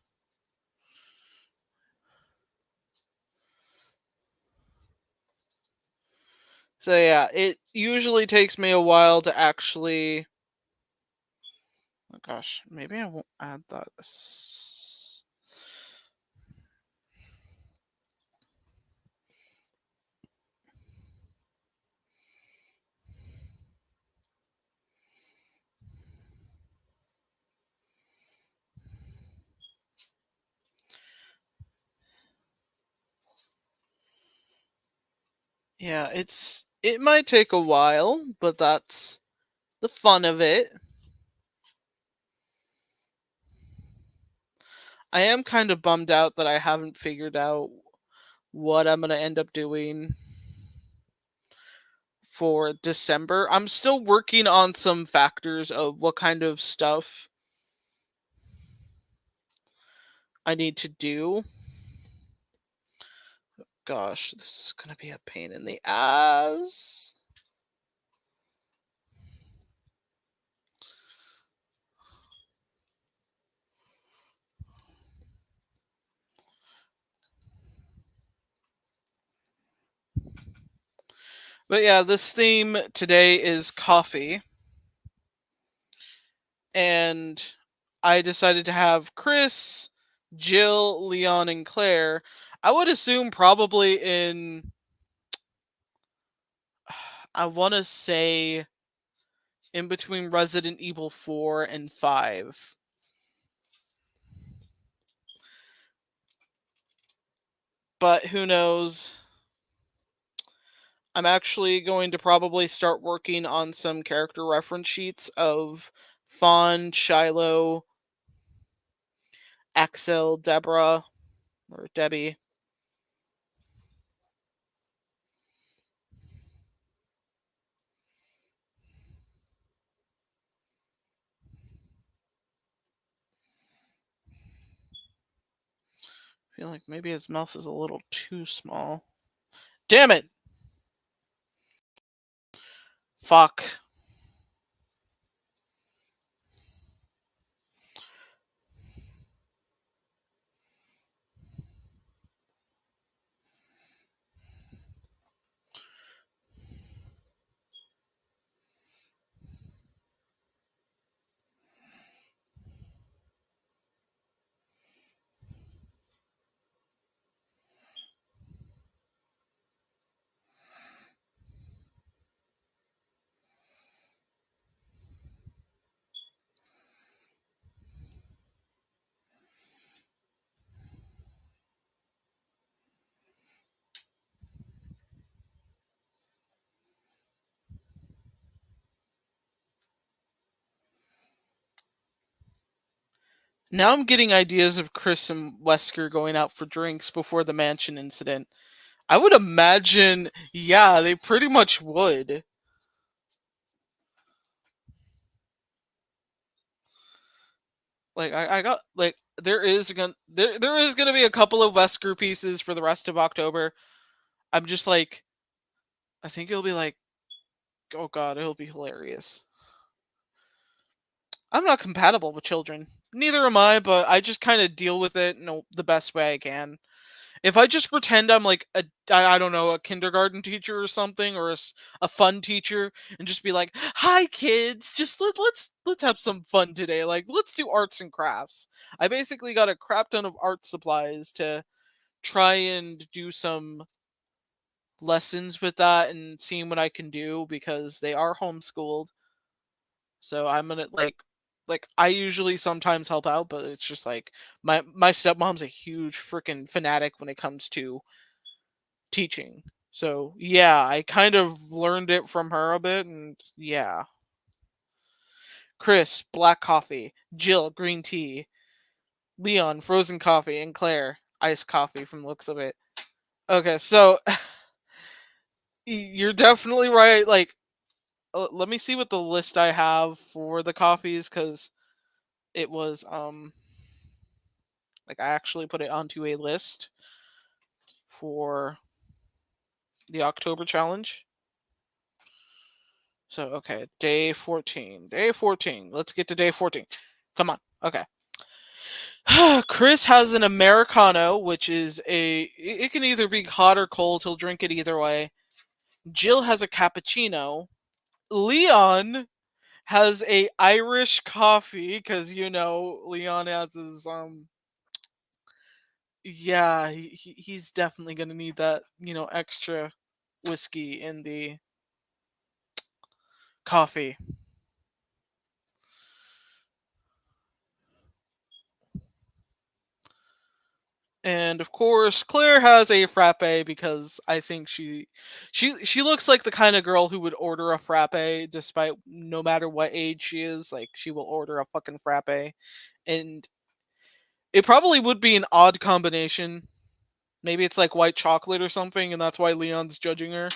So yeah, it usually takes me a while to actually. Oh gosh, maybe I won't add that. Yeah, it might take a while, but that's the fun of it. I am kind of bummed out that I haven't figured out what I'm going to end up doing for December. I'm still working on some factors of what kind of stuff I need to do. Gosh, this is going to be a pain in the ass. But yeah, this theme today is coffee. And I decided to have Chris, Jill, Leon, and Claire. I would assume probably in. I want to say in between Resident Evil 4 and 5. But who knows? I'm actually going to probably start working on some character reference sheets of Fawn, Shiloh, Axel, Deborah, or Debbie. I feel like maybe his mouth is a little too small. Damn it! Fuck. Now I'm getting ideas of Chris and Wesker going out for drinks before the mansion incident. I would imagine, yeah, they pretty much would. Like I got like there is gonna be a couple of Wesker pieces for the rest of October. I'm just like, I think it'll be like, oh god, it'll be hilarious. I'm not compatible with children. Neither am I, but I just kind of deal with it in the best way I can. If I just pretend I'm like I don't know, a kindergarten teacher or something, or a fun teacher, and just be like, "Hi kids, just let's have some fun today. Like let's do arts and crafts." I basically got a crap ton of art supplies to try and do some lessons with that and seeing what I can do because they are homeschooled. So I'm gonna like I usually sometimes help out, but it's just like my stepmom's a huge freaking fanatic when it comes to teaching. So yeah, I kind of learned it from her a bit, and yeah. Chris, black coffee. Jill, green tea. Leon, frozen coffee, and Claire, iced coffee from the looks of it. Okay, so you're definitely right. Like, let me see what the list I have for the coffees, because it was like I actually put it onto a list for the October challenge. So okay, day 14. Day 14. Let's get to day 14. Come on. Okay. Chris has an Americano, which is it can either be hot or cold. He'll drink it either way. Jill has a cappuccino. Leon has a Irish coffee because Leon has his yeah, he's definitely gonna need that extra whiskey in the coffee. And of course, Claire has a frappe because I think she looks like the kind of girl who would order a frappe despite no matter what age she is. Like she will order a fucking frappe, and it probably would be an odd combination. Maybe it's like white chocolate or something, and that's why Leon's judging her.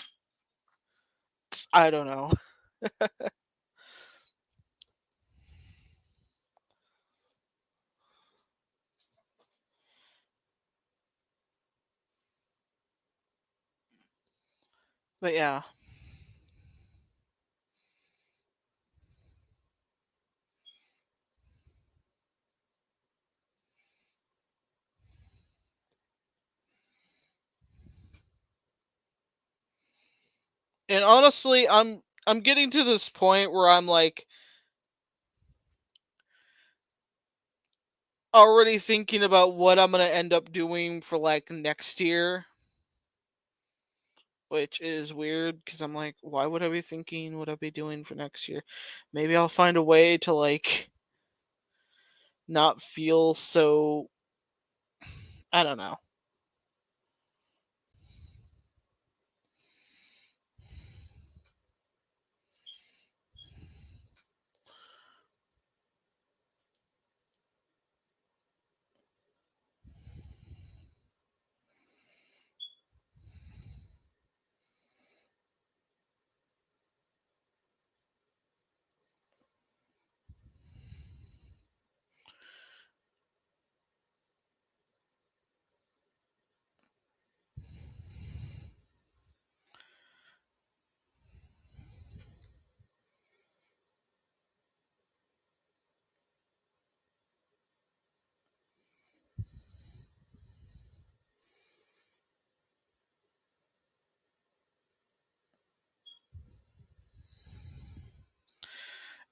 I don't know, but yeah. And honestly, I'm getting to this point where I'm like already thinking about what I'm gonna end up doing for like next year, which is weird because I'm like, why would I be thinking what I'll be doing for next year? Maybe I'll find a way to like not feel so. I don't know.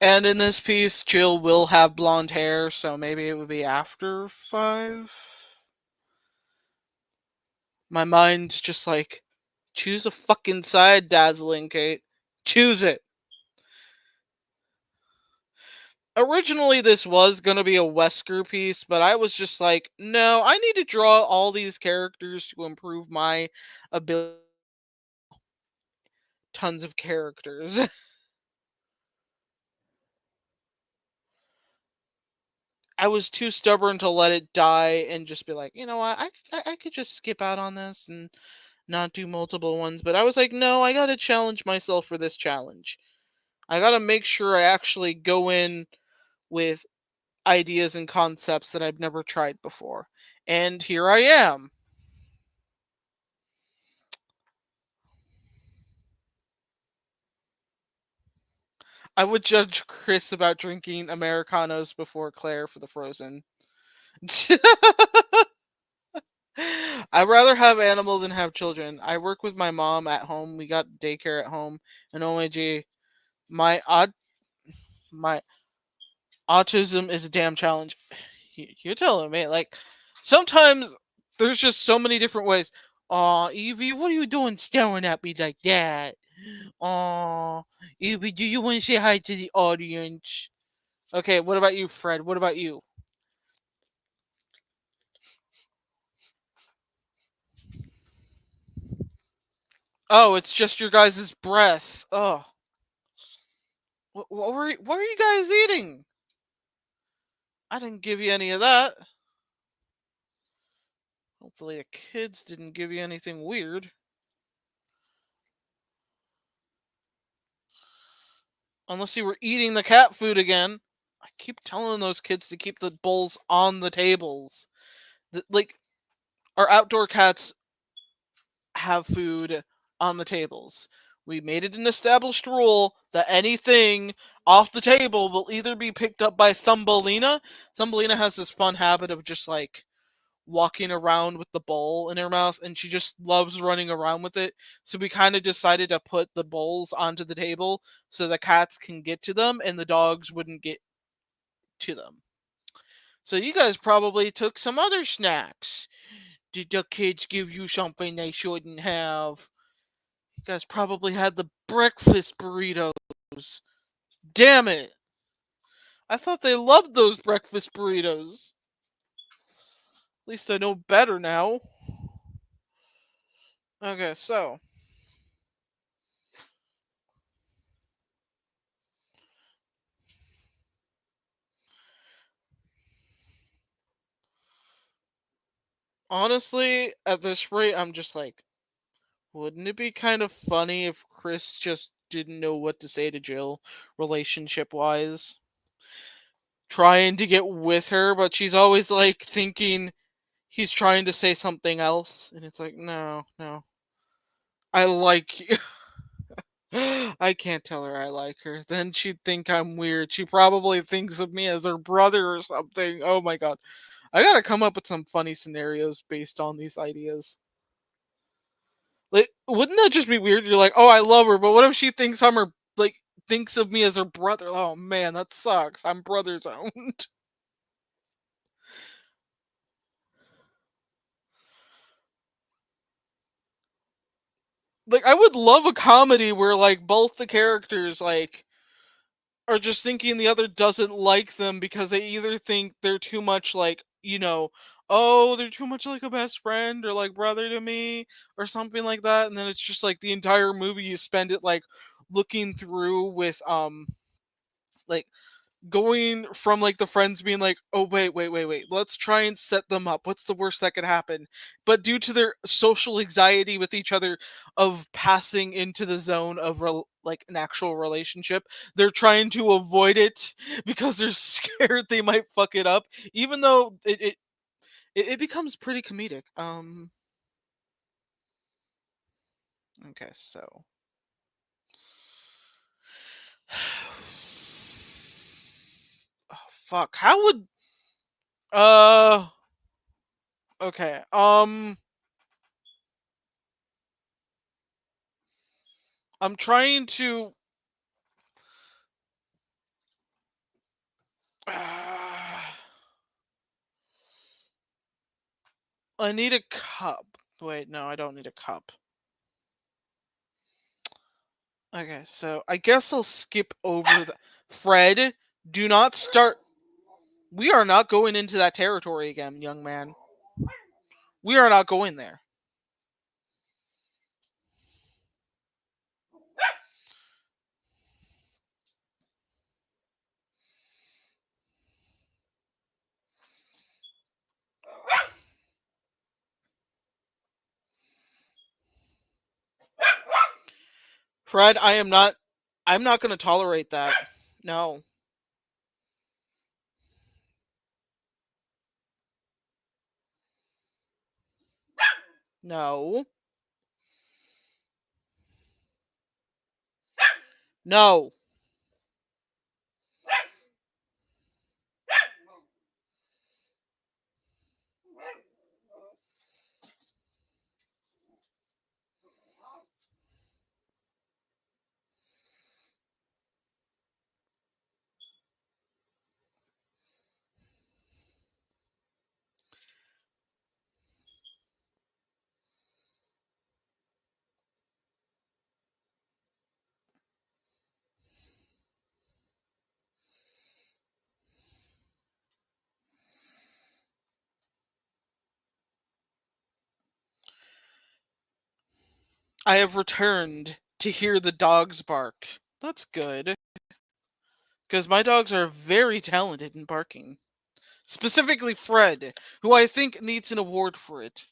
And in this piece, Jill will have blonde hair, so maybe it would be after 5. My mind's just like, choose a fucking side, Dazzling Kate. Choose it. Originally, this was gonna be a Wesker piece, but I was just like, no, I need to draw all these characters to improve my ability. Tons of characters. I was too stubborn to let it die and just be like, you know what, I could just skip out on this and not do multiple ones. But I was like, no, I gotta challenge myself for this challenge. I gotta make sure I actually go in with ideas and concepts that I've never tried before. And here I am. I would judge Chris about drinking Americanos before Claire for the Frozen. I'd rather have animal than have children. I work with my mom at home. We got daycare at home, and OMG, my my autism is a damn challenge. You're telling me, like, sometimes there's just so many different ways. Aw, Evie, what are you doing staring at me like that? Aw, Evie, do you want to say hi to the audience? Okay, what about you, Fred? What about you? Oh, it's just your guys' breath. Oh, what were you guys eating? I didn't give you any of that. Hopefully, the kids didn't give you anything weird. Unless you were eating the cat food again. I keep telling those kids to keep the bowls on the tables. Like, our outdoor cats have food on the tables. We made it an established rule that anything off the table will either be picked up by Thumbelina. Thumbelina has this fun habit of just like walking around with the bowl in her mouth, and she just loves running around with it. So we kind of decided to put the bowls onto the table so the cats can get to them and the dogs wouldn't get to them. So you guys probably took some other snacks. Did the kids give you something they shouldn't have? You guys probably had the breakfast burritos. Damn it. I thought they loved those breakfast burritos. At least I know better now. Okay, so honestly, at this rate, I'm just like, wouldn't it be kind of funny if Chris just didn't know what to say to Jill, relationship wise? Trying to get with her, but she's always like thinking he's trying to say something else, and it's like, no, no. I like you. I can't tell her I like her. Then she'd think I'm weird. She probably thinks of me as her brother or something. Oh my god. I gotta come up with some funny scenarios based on these ideas. Like, wouldn't that just be weird? You're like, oh, I love her, but what if she thinks I'm her, like, thinks of me as her brother? Oh man, that sucks. I'm brother's owned. Like, I would love a comedy where, like, both the characters, like, are just thinking the other doesn't like them because they either think they're too much like, oh, they're too much like a best friend or like brother to me or something like that. And then it's just like the entire movie you spend it like looking through with like going from like the friends being like, oh wait, let's try and set them up. What's the worst that could happen? But due to their social anxiety with each other of passing into the zone of like an actual relationship, they're trying to avoid it because they're scared they might fuck it up. Even though it becomes pretty comedic. Okay, so oh, fuck. How would uh okay. I'm trying to I need a cup. Wait, no, I don't need a cup. Okay, so I guess I'll skip over the. Fred, do not start. We are not going into that territory again, young man. We are not going there. Fred, I am not. I'm not going to tolerate that. No. No. No. I have returned to hear the dogs bark. That's good. Because my dogs are very talented in barking. Specifically Fred, who I think needs an award for it.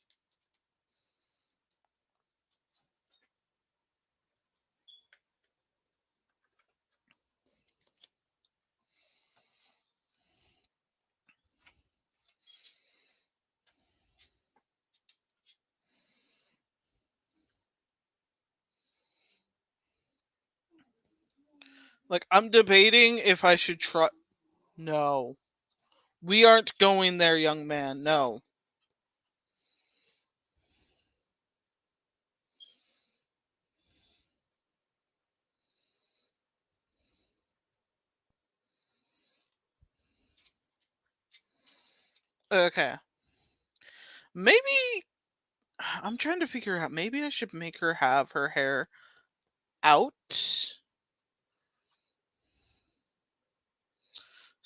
Like, I'm debating if I should try. No. We aren't going there, young man. No. Okay. Maybe. I'm trying to figure out. Maybe I should make her have her hair out.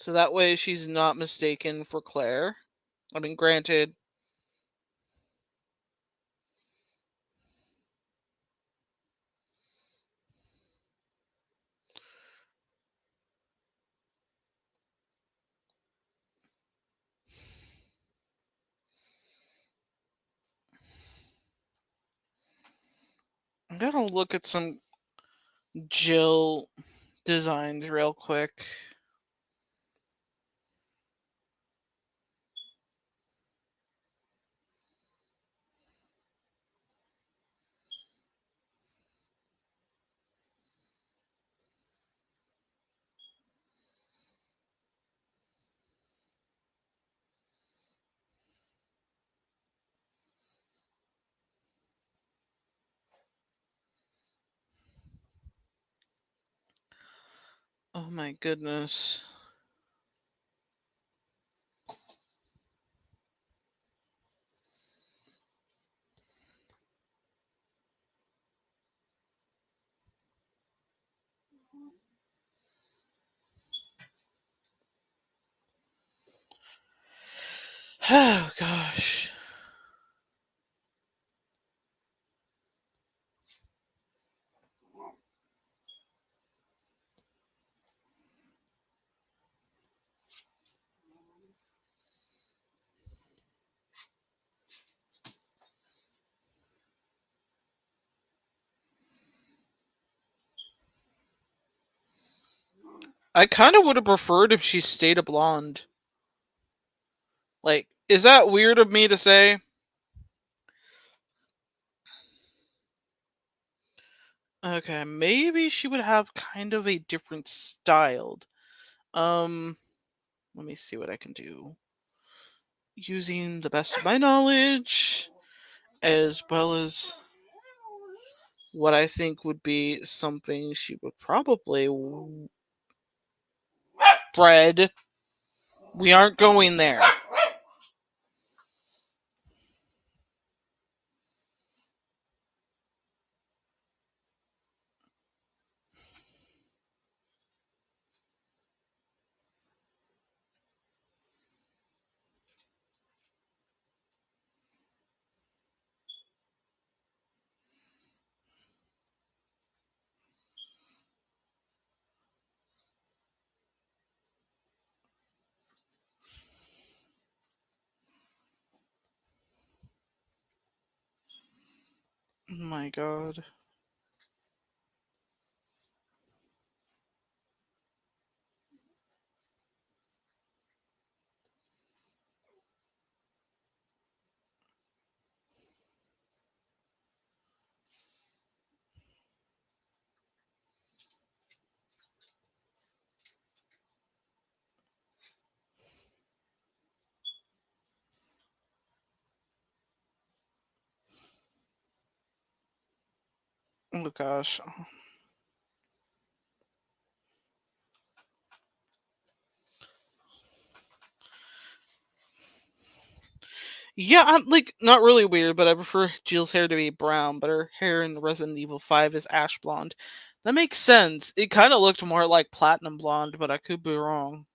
So that way she's not mistaken for Claire. I mean, granted. I'm gonna look at some Jill designs real quick. Oh my goodness. Oh gosh. I kind of would have preferred if she stayed a blonde. Like, is that weird of me to say? Okay, maybe she would have kind of a different styled. Um, let me see what I can do. Using the best of my knowledge, as well as what I think would be something she would probably. Bread. We aren't going there. Oh my god. Oh gosh. Yeah, I'm like not really weird, but I prefer Jill's hair to be brown, but her hair in Resident Evil 5 is ash blonde. That makes sense. It kind of looked more like platinum blonde, but I could be wrong.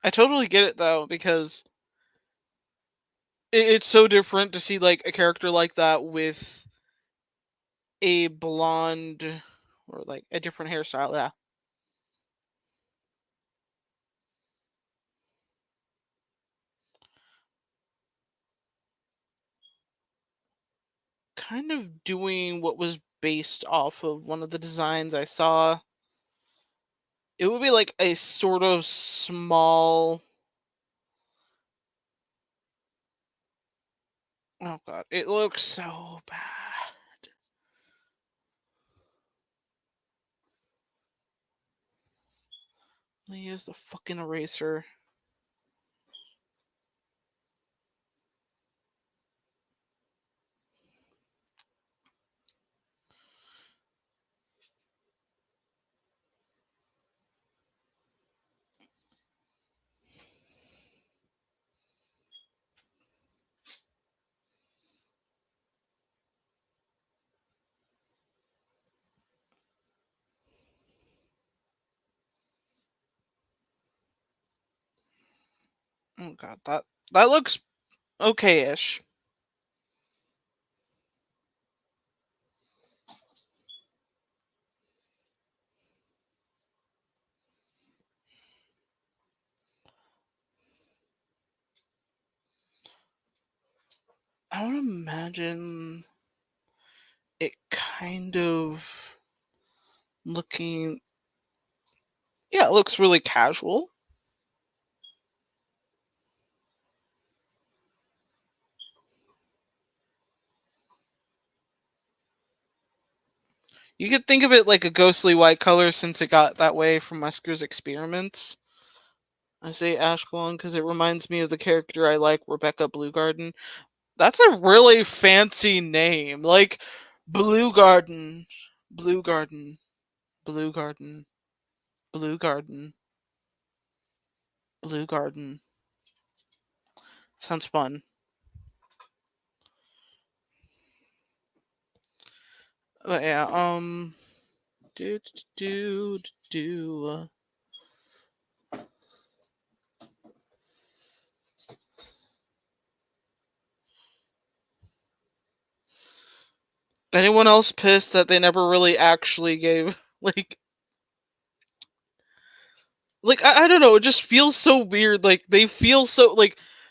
I totally get it though, because it's so different to see like a character like that with a blonde or like a different hairstyle. Yeah, kind of doing what was based off of one of the designs I saw. It would be like a sort of small. Oh god, it looks so bad. Let me use the fucking eraser. Oh god, that looks okay-ish. I would imagine it kind of looking. Yeah, it looks really casual. You could think of it like a ghostly white color since it got that way from Wesker's experiments. I say ash blonde because it reminds me of the character I like, Rebecca Bluegarden. That's a really fancy name. Like Blue Garden, Blue Garden, Blue Garden, Blue Garden, Blue Garden. Sounds fun. But yeah, do do do do. Anyone else pissed that they never really actually gave I don't know, it just feels so weird. Like they feel so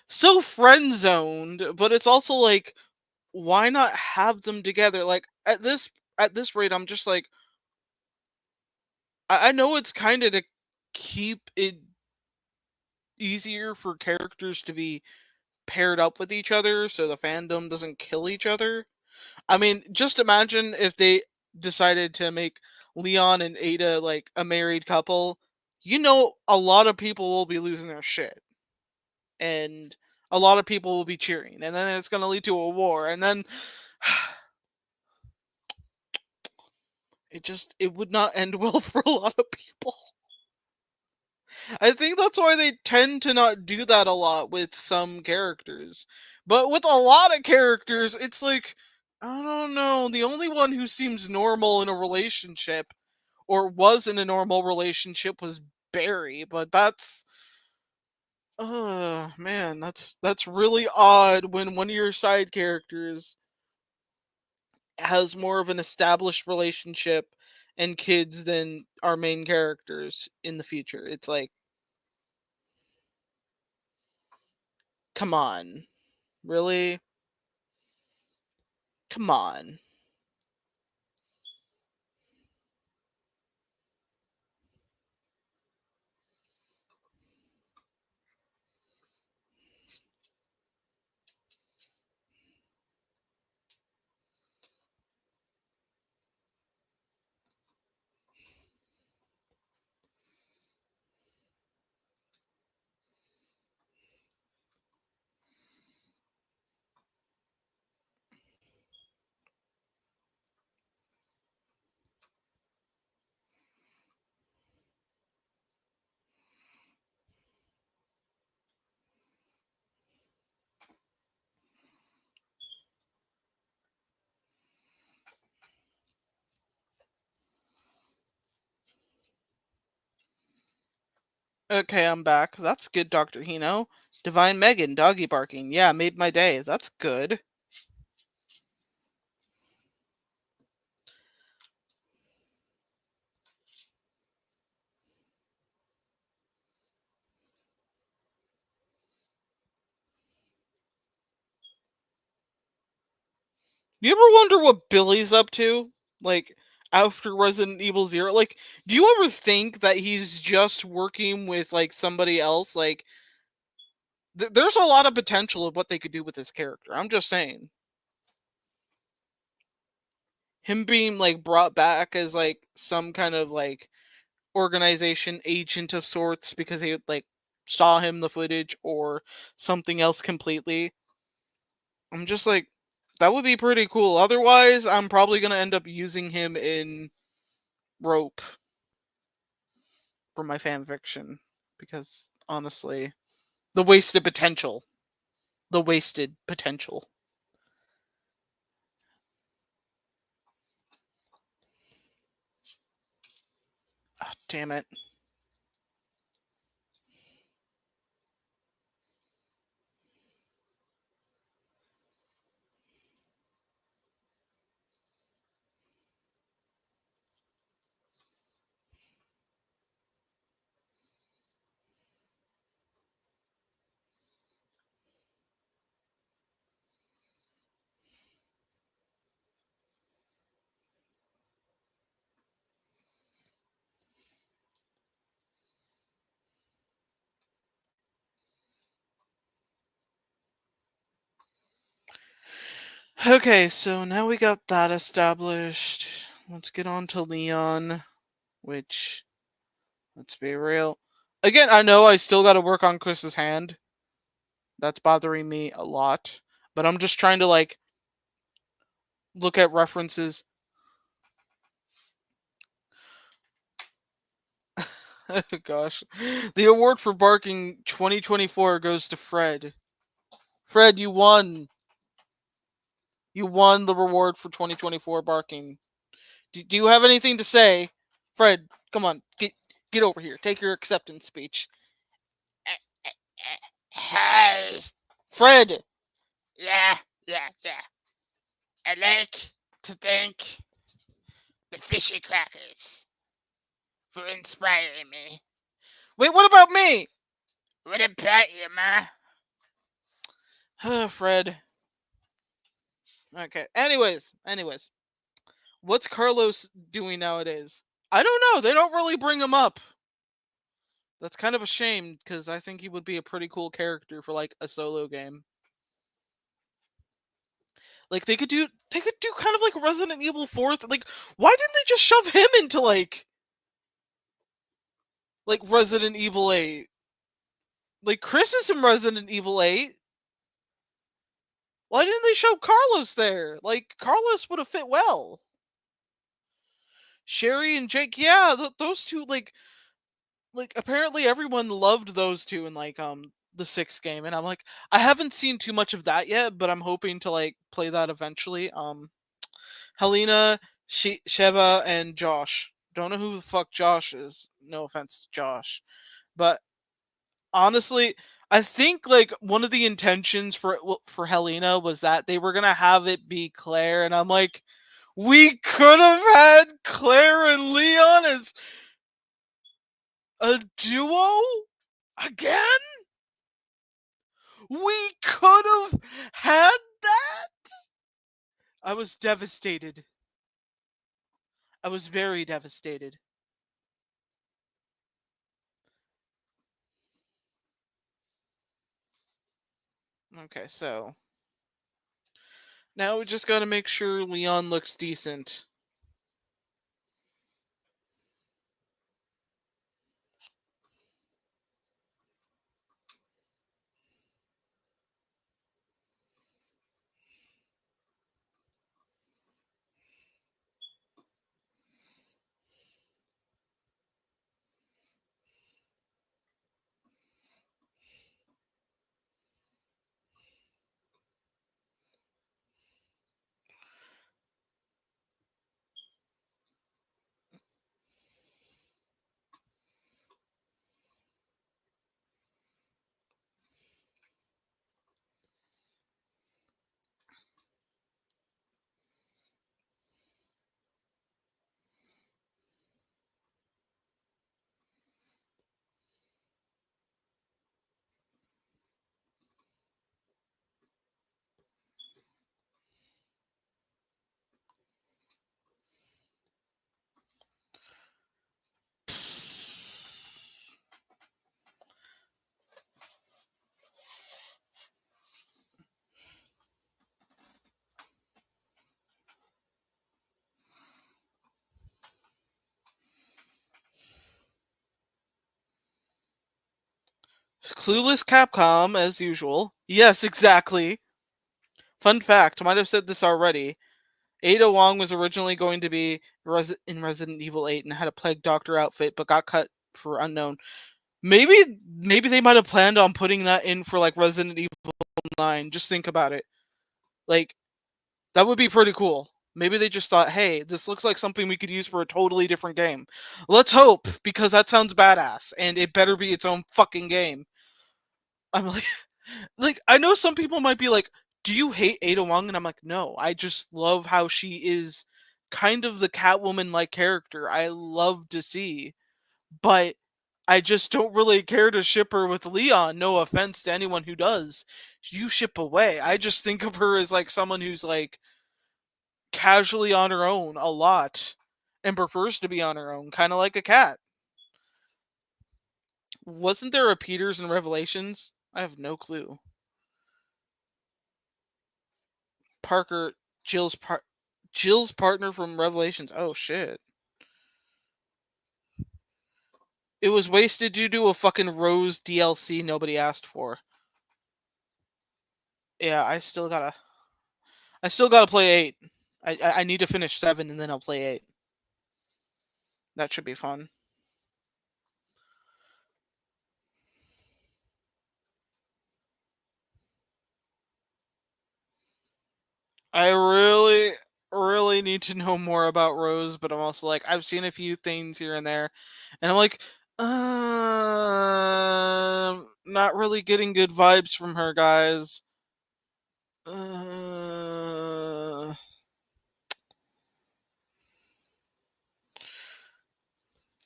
so friend zoned, but it's also like why not have them together? Like at this rate, I'm just like I know it's kind of to keep it easier for characters to be paired up with each other so the fandom doesn't kill each other. I mean, just imagine if they decided to make Leon and Ada like a married couple. You know, a lot of people will be losing their shit, and a lot of people will be cheering, and then it's going to lead to a war, and then it would not end well for a lot of people. I think that's why they tend to not do that a lot with some characters. But with a lot of characters, it's like, I don't know. The only one who seems normal in a relationship or was in a normal relationship was Barry, but that's man, that's really odd when one of your side characters has more of an established relationship and kids than our main characters in the future. It's like, come on. Really? Come on. Okay, I'm back. That's good, Dr. Hino. Divine Megan, doggy barking. Yeah, made my day. That's good. You ever wonder what Billy's up to? Like, after Resident Evil Zero? Like, do you ever think that he's just working with, like, somebody else? Like, there's a lot of potential of what they could do with this character. I'm just saying. Him being, like, brought back as, like, some kind of, like, organization agent of sorts because they, like, saw him the footage or something else completely. I'm just like, that would be pretty cool. Otherwise, I'm probably gonna end up using him in Rope for my fan fiction because honestly, the wasted potential, the wasted potential. Oh, damn it. Okay, so now we got that established. Let's get on to Leon, which, let's be real. Again, I know I still gotta work on Chris's hand. That's bothering me a lot. But I'm just trying to, like, look at references. Oh, gosh. The award for barking 2024 goes to Fred. Fred, you won. You won the reward for 2024 barking. Do you have anything to say? Fred, come on. Get over here. Take your acceptance speech. Hey, Fred! yeah, yeah, yeah. I'd like to thank the fishy crackers for inspiring me. Wait, what about me? What about you, Ma? Fred. Okay. Anyways. What's Carlos doing nowadays? I don't know. They don't really bring him up. That's kind of a shame because I think he would be a pretty cool character for, like, a solo game. Like, they could do kind of like Resident Evil 4. Like, why didn't they just shove him into, like Resident Evil 8? Like, Chris is in Resident Evil 8. Why didn't they show Carlos there? Like, Carlos would have fit well. Sherry and Jake, yeah, those two, like apparently everyone loved those two in, like, the 6th game, and I'm like, I haven't seen too much of that yet, but I'm hoping to, like, play that eventually. Helena, Sheva, and Josh. Don't know who the fuck Josh is. No offense to Josh, but honestly, I think, like, one of the intentions for Helena was that they were gonna have it be Claire, and I'm like, we could have had Claire and Leon as a duo again. We could have had that. I was devastated. I was very devastated. Okay, so now we just gotta make sure Leon looks decent. Clueless Capcom, as usual. Yes, exactly. Fun fact, I might have said this already. Ada Wong was originally going to be in Resident Evil 8 and had a Plague Doctor outfit, but got cut for unknown. Maybe they might have planned on putting that in for like Resident Evil 9. Just think about it. Like, that would be pretty cool. Maybe they just thought, hey, this looks like something we could use for a totally different game. Let's hope, because that sounds badass, and it better be its own fucking game. I'm like I know some people might be like, do you hate Ada Wong? And I'm like, no, I just love how she is kind of the Catwoman-like character I love to see. But I just don't really care to ship her with Leon. No offense to anyone who does. You ship away. I just think of her as like someone who's like casually on her own a lot and prefers to be on her own, kind of like a cat. Wasn't there a Peters in Revelations? I have no clue. Parker, Jill's partner from Revelations. Oh shit. It was wasted due to a fucking Rose DLC nobody asked for. Yeah, I still gotta play 8. I need to finish 7 and then I'll play 8. That should be fun. I really need to know more about Rose, but I'm also like, I've seen a few things here and there, and I'm like, not really getting good vibes from her, guys.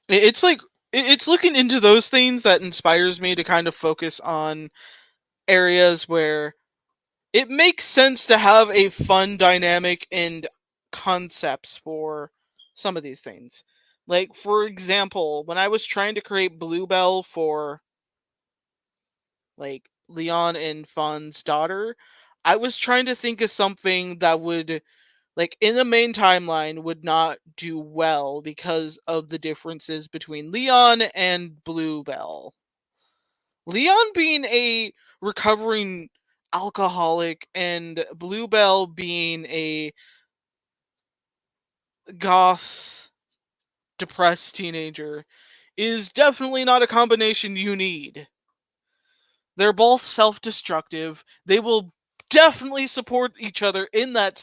It's like it's looking into those things that inspires me to kind of focus on areas where it makes sense to have a fun dynamic and concepts for some of these things. Like, for example, when I was trying to create Bluebell for like Leon and Fawn's daughter, I was trying to think of something that would, like, in the main timeline would not do well because of the differences between Leon and Bluebell. Leon being a recovering alcoholic and Bluebell being a goth depressed teenager is definitely not a combination you need. They're both self-destructive. They will definitely support each other in that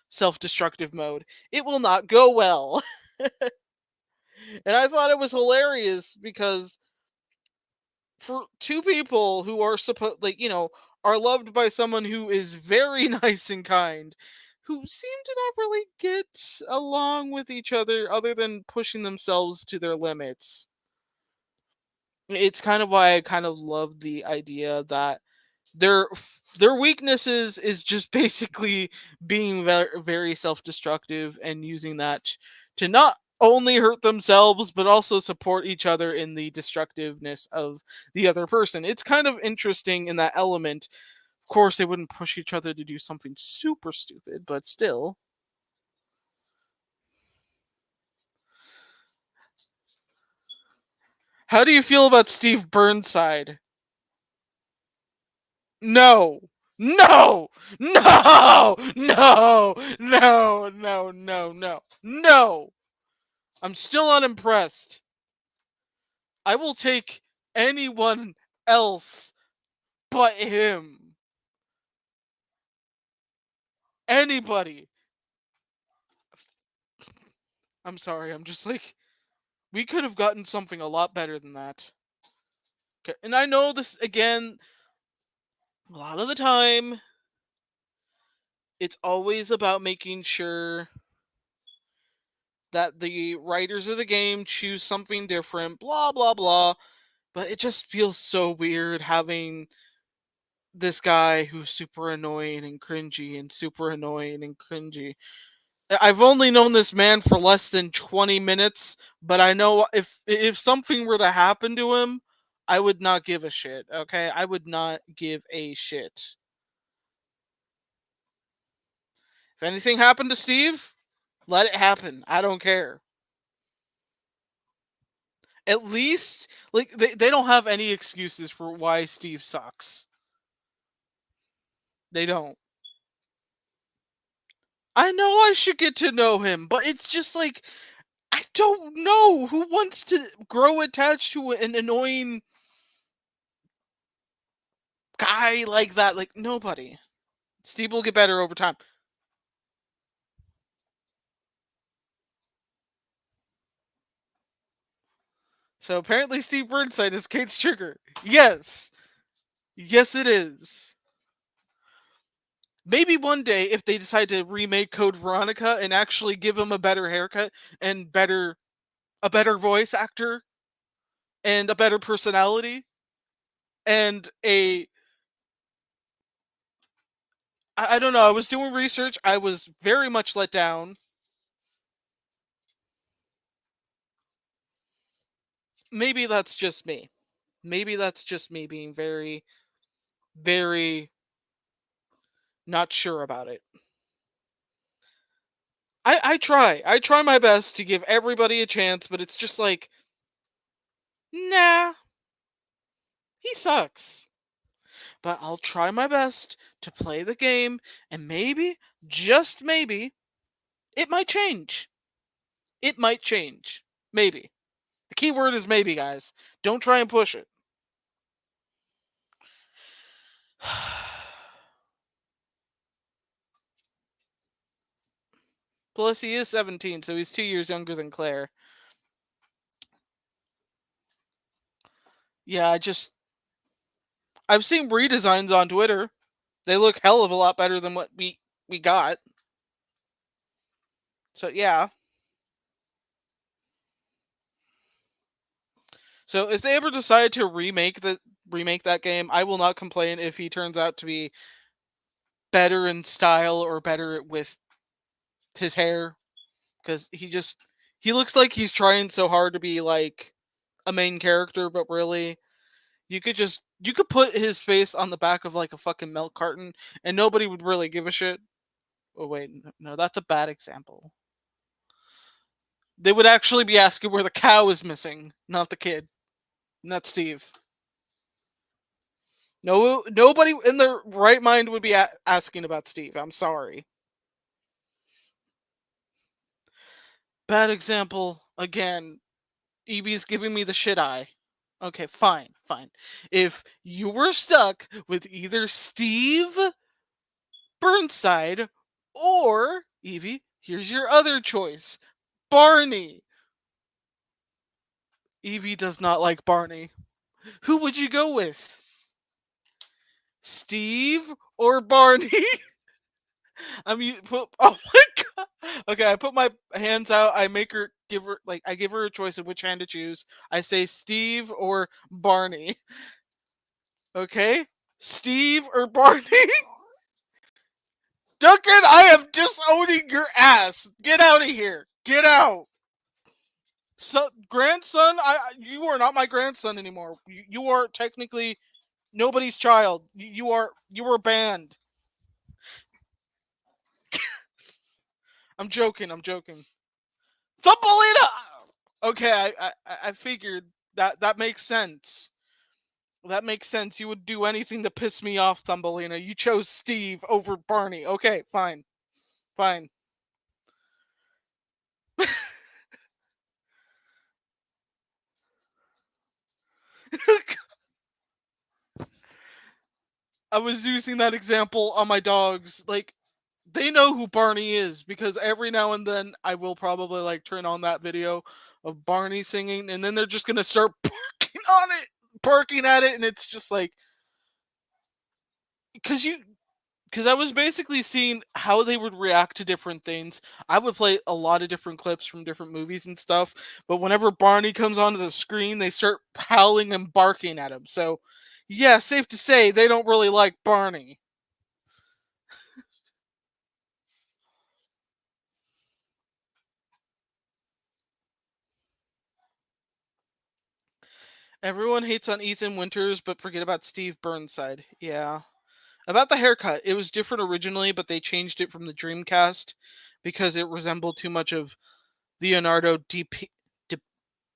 self-destructive mode. It will not go well. And I thought it was hilarious because for two people who are supposed, like, are loved by someone who is very nice and kind, who seem to not really get along with each other than pushing themselves to their limits. It's kind of why I kind of love the idea that their weaknesses is just basically being very self-destructive and using that to not only hurt themselves but also support each other in the destructiveness of the other person. It's kind of interesting in that element. Of course, they wouldn't push each other to do something super stupid, but still. How do you feel about Steve Burnside? No. No! No! No! No! No! No! No! No! I'm still unimpressed. I will take anyone else but him. Anybody. I'm sorry, I'm just like, we could have gotten something a lot better than that. Okay, and I know this, again, a lot of the time, it's always about making sure that the writers of the game choose something different, blah, blah, blah. But it just feels so weird having this guy who's super annoying and cringy and super annoying and cringy. I've only known this man for less than 20 minutes, but I know if something were to happen to him, I would not give a shit, okay? I would not give a shit. If anything happened to Steve, let it happen. I don't care. At least, like, they don't have any excuses for why Steve sucks. They don't. I know I should get to know him, but it's just like, I don't know who wants to grow attached to an annoying guy like that. Like, nobody. Steve will get better over time. So apparently Steve Burnside is Kate's trigger. Yes. Yes, it is. Maybe one day, if they decide to remake Code Veronica and actually give him a better haircut and a better voice actor and a better personality and I don't know, I was doing research, I was very much let down. Maybe that's just me. Maybe that's just me being very, very not sure about it. I try my best to give everybody a chance, but it's just like, nah, he sucks. But I'll try my best to play the game, and maybe, just maybe, it might change. It might change. Maybe. The key word is maybe, guys. Don't try and push it. Plus, he is 17, so he's 2 years younger than Claire. Yeah, I've seen redesigns on Twitter. They look hell of a lot better than what we got. So yeah. So if they ever decide to remake that game, I will not complain if he turns out to be better in style or better with his hair, because he looks like he's trying so hard to be like a main character, but really you could put his face on the back of like a fucking milk carton and nobody would really give a shit. Oh wait, no, that's a bad example. They would actually be asking where the cow is missing, not the kid, not Steve. No, nobody in their right mind would be asking about Steve. I'm sorry. Bad example again. EB's giving me the shit eye. Okay, fine, fine. If you were stuck with either Steve Burnside or Evie, here's your other choice, Barney. Evie does not like Barney. Who would you go with? Steve or Barney? Oh my god. Okay, I put my hands out. I give her a choice of which hand to choose. I say Steve or Barney. Okay? Steve or Barney? Duncan, I am disowning your ass. Get out of here. Get out. So, grandson, you are not my grandson anymore. You are technically nobody's child. You are banned. I'm joking. I'm joking. Thumbelina. Okay, I figured that makes sense. That makes sense. You would do anything to piss me off, Thumbelina. You chose Steve over Barney. Okay, fine. Fine. I was using that example on my dogs. Like, they know who Barney is because every now and then I will probably like turn on that video of Barney singing, and then they're just gonna start barking at it, and it's just like, because I was basically seeing how they would react to different things. I would play a lot of different clips from different movies and stuff, but whenever Barney comes onto the screen, they start howling and barking at him. So, yeah, safe to say they don't really like Barney. Everyone hates on Ethan Winters, but forget about Steve Burnside. Yeah. About the haircut, it was different originally, but they changed it from the Dreamcast because it resembled too much of Leonardo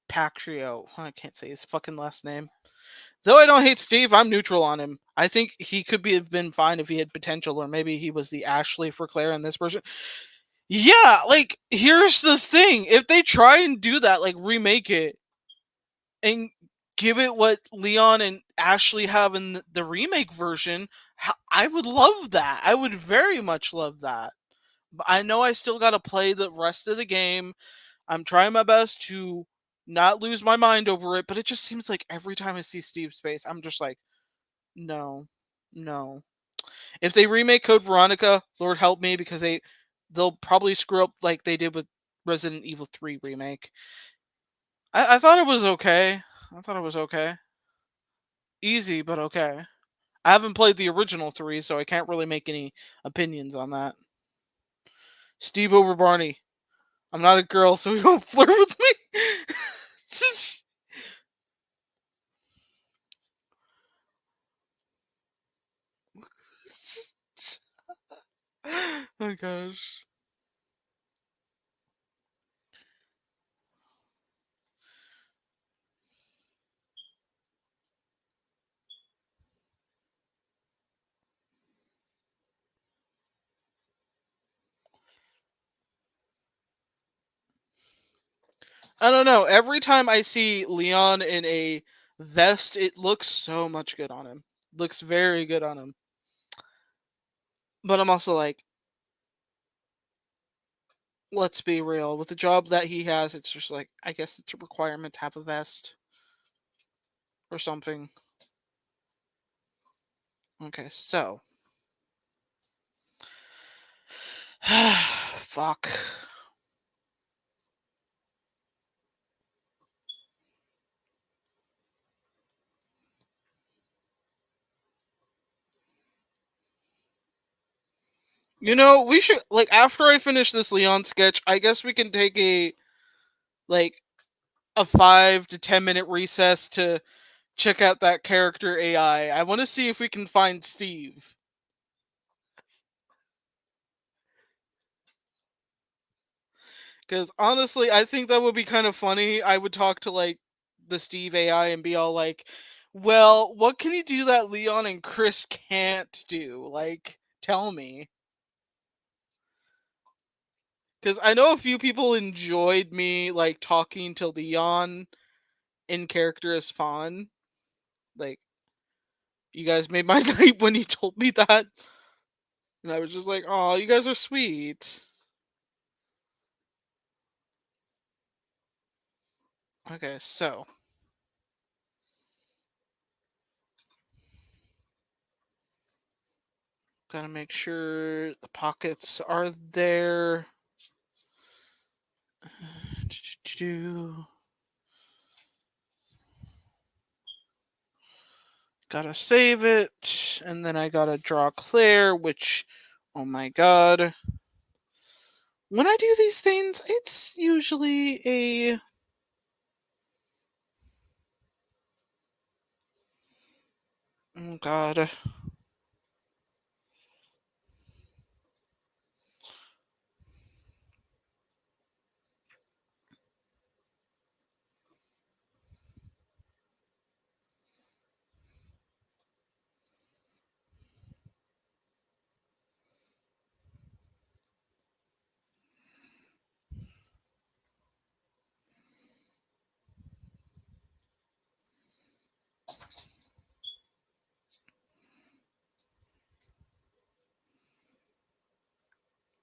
Pactrio. I can't say his fucking last name. Though I don't hate Steve, I'm neutral on him. I think he could have been fine if he had potential, or maybe he was the Ashley for Claire in this version. Yeah, like, here's the thing. If they try and do that, like, remake it and give it what Leon and Ashley have in the remake version, I would love that. I would very much love that. But I know I still gotta play the rest of the game. I'm trying my best to not lose my mind over it, but it just seems like every time I see Steve's face, I'm just like, no, no. If they remake Code Veronica, Lord help me, because they'll probably screw up like they did with Resident Evil 3 remake. I thought it was okay. I thought it was okay. Easy, but okay. I haven't played the original 3, so I can't really make any opinions on that. Steve over Barney. I'm not a girl, so you don't flirt with me. Oh my gosh. I don't know. Every time I see Leon in a vest, it looks so much good on him. Looks very good on him. But I'm also like, let's be real. With the job that he has, it's just like, I guess it's a requirement to have a vest or something. Okay, so. Fuck. You know, we should, like, after I finish this Leon sketch, I guess we can take like, a 5 to 10 minute recess to check out that character AI. I want to see if we can find Steve. Because honestly, I think that would be kind of funny. I would talk to, like, the Steve AI and be all like, well, what can you do that Leon and Chris can't do? Like, tell me. Because I know a few people enjoyed me, like, talking to Leon in character as Fawn. Like, you guys made my night when you told me that. And I was just like, oh, you guys are sweet. Okay, so. Gotta make sure the pockets are there. Gotta save it, and then I gotta draw Claire, which, oh my god. When I do these things, it's usually a... Oh god.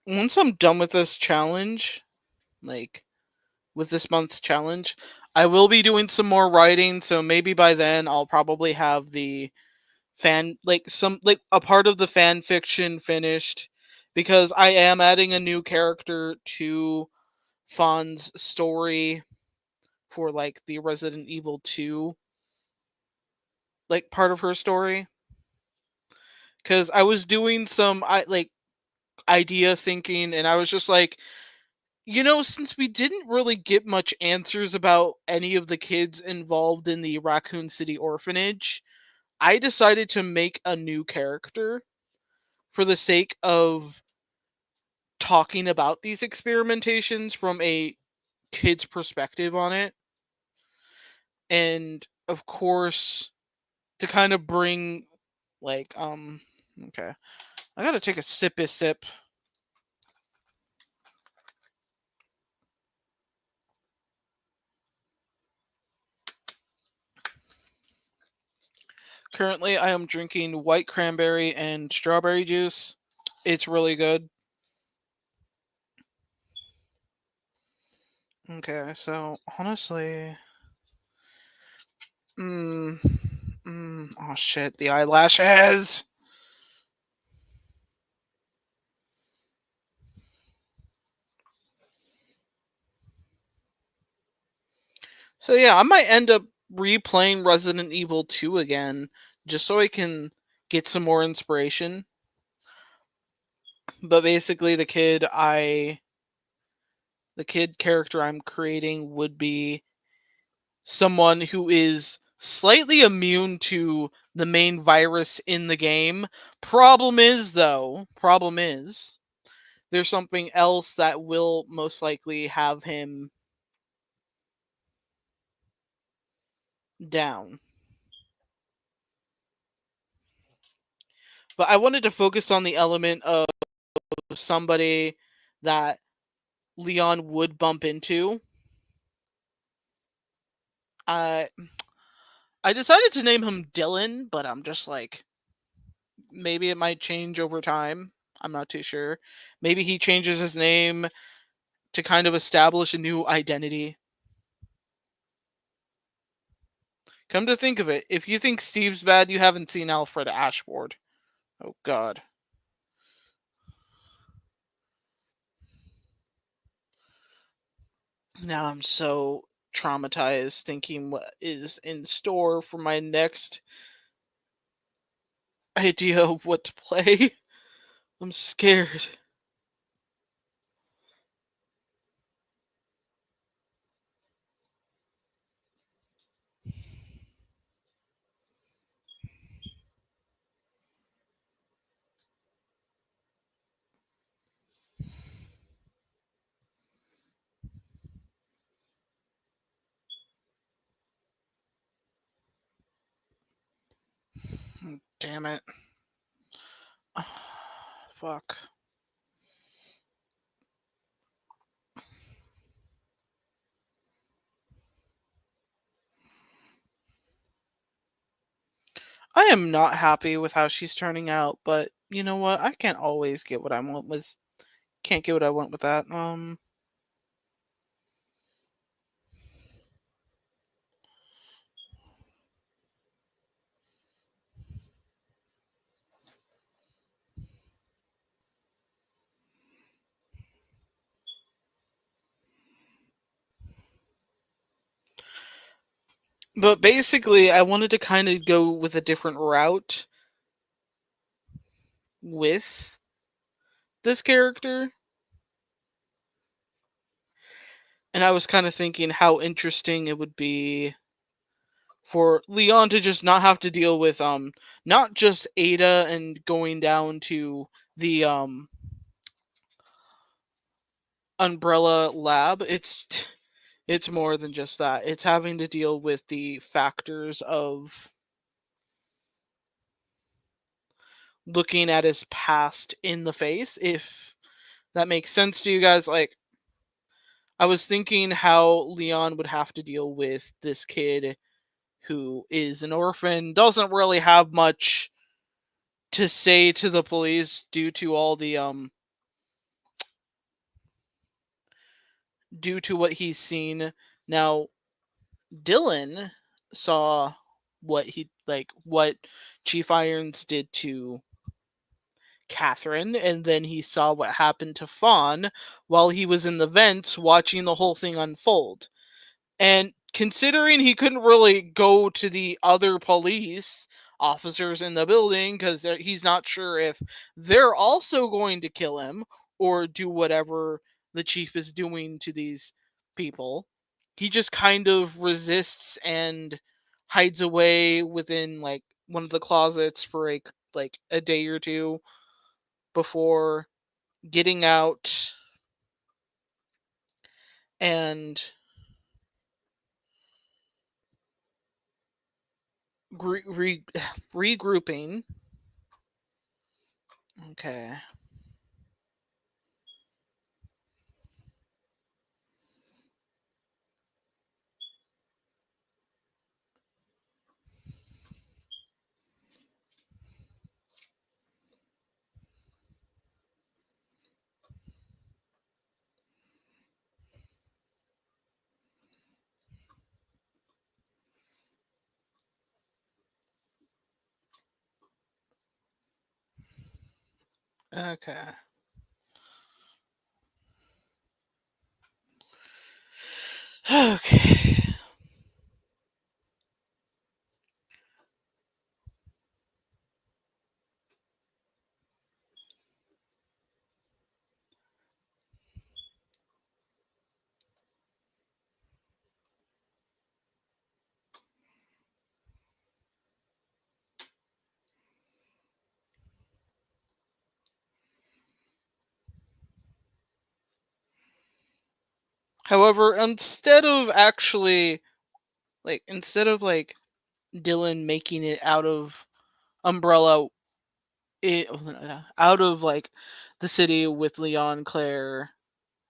Once I'm done with this challenge, like, with this month's challenge, I will be doing some more writing, so maybe by then I'll probably have the a part of the fan fiction finished, because I am adding a new character to Fawn's story for, like, the Resident Evil 2, like, part of her story. Cuz I was doing some idea thinking, and I was just like, since we didn't really get much answers about any of the kids involved in the Raccoon City orphanage, I decided to make a new character for the sake of talking about these experimentations from a kid's perspective on it. and of course to kind of bring like okay. I gotta take a sippy sip. Currently, I am drinking white cranberry and strawberry juice. It's really good. Okay, so honestly, mm, oh shit, the eyelashes. So yeah, I might end up replaying Resident Evil 2 again just so I can get some more inspiration. But basically the kid character I'm creating would be someone who is slightly immune to the main virus in the game. Problem is there's something else that will most likely have him down. But I wanted to focus on the element of somebody that Leon would bump into. I I decided to name him Dylan, but I'm just like maybe it might change over time. I'm not too sure. Maybe he changes his name to kind of establish a new identity. Come to think of it, if you think Steve's bad, you haven't seen Alfred Ashford. Oh god. Now I'm so traumatized thinking what is in store for my next idea of what to play. I'm scared. Damn it. Fuck. I am not happy with how she's turning out, but you know what? I can't always get what I want with can't get what I want with that. But basically I wanted to kind of go with a different route with this character. And I was kind of thinking how interesting it would be for Leon to just not have to deal with not just Ada and going down to the Umbrella lab. It's more than just that. It's having to deal with the factors of looking at his past in the face, if that makes sense to you guys. Like I was thinking how Leon would have to deal with this kid who is an orphan, doesn't really have much to say to the police due to all the due to what he's seen. Now, Dylan saw what Chief Irons did to Catherine, and then he saw what happened to Fawn while he was in the vents watching the whole thing unfold. And considering he couldn't really go to the other police officers in the building because he's not sure if they're also going to kill him or do whatever the chief is doing to these people, he just kind of resists and hides away within like one of the closets for like a day or two before getting out and regrouping. Okay. Okay. Okay. However, instead of like Dylan making it out of Umbrella, out of like the city with Leon, Claire,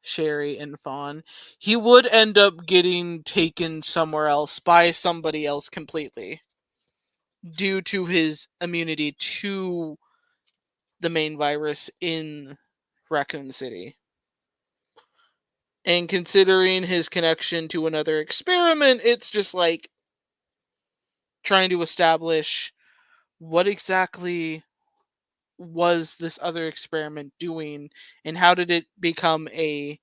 Sherry, and Fawn, he would end up getting taken somewhere else by somebody else completely due to his immunity to the main virus in Raccoon City. And considering his connection to another experiment, it's just like trying to establish what exactly was this other experiment doing and how did it become a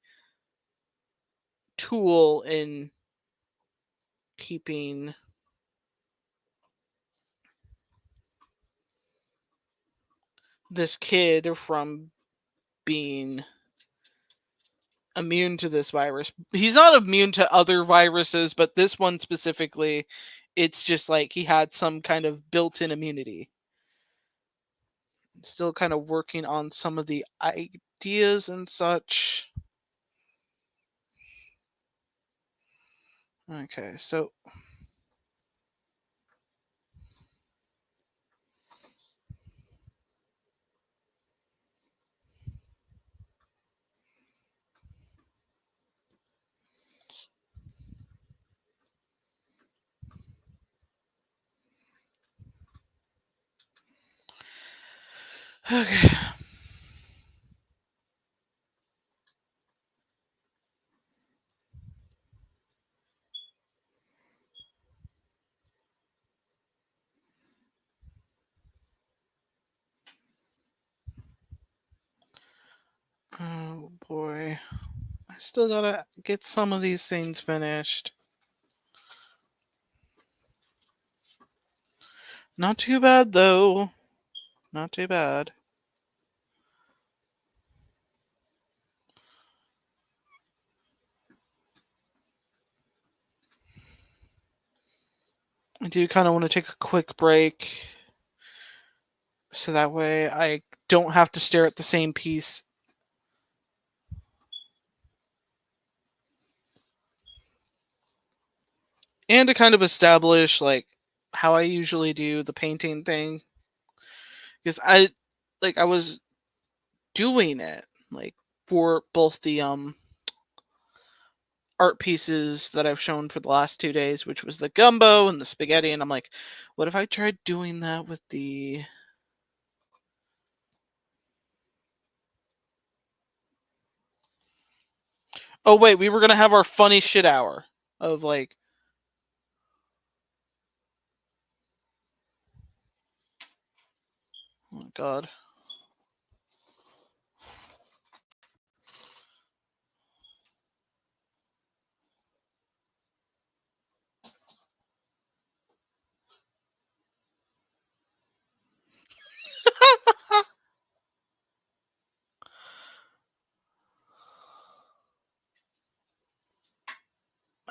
tool in keeping this kid from being immune to this virus. He's not immune to other viruses, but this one specifically, it's just like he had some kind of built-in immunity. Still kind of working on some of the ideas and such. Okay, so okay. Oh boy. I still gotta get some of these things finished. Not too bad though. Not too bad. I do kind of want to take a quick break so that way I don't have to stare at the same piece. And to kind of establish like how I usually do the painting thing. Because I was doing it like for both the art pieces that I've shown for the last 2 days, which was the gumbo and the spaghetti, and I'm like, what if I tried doing that with the Oh wait, we were gonna have our funny shit hour of like oh my god.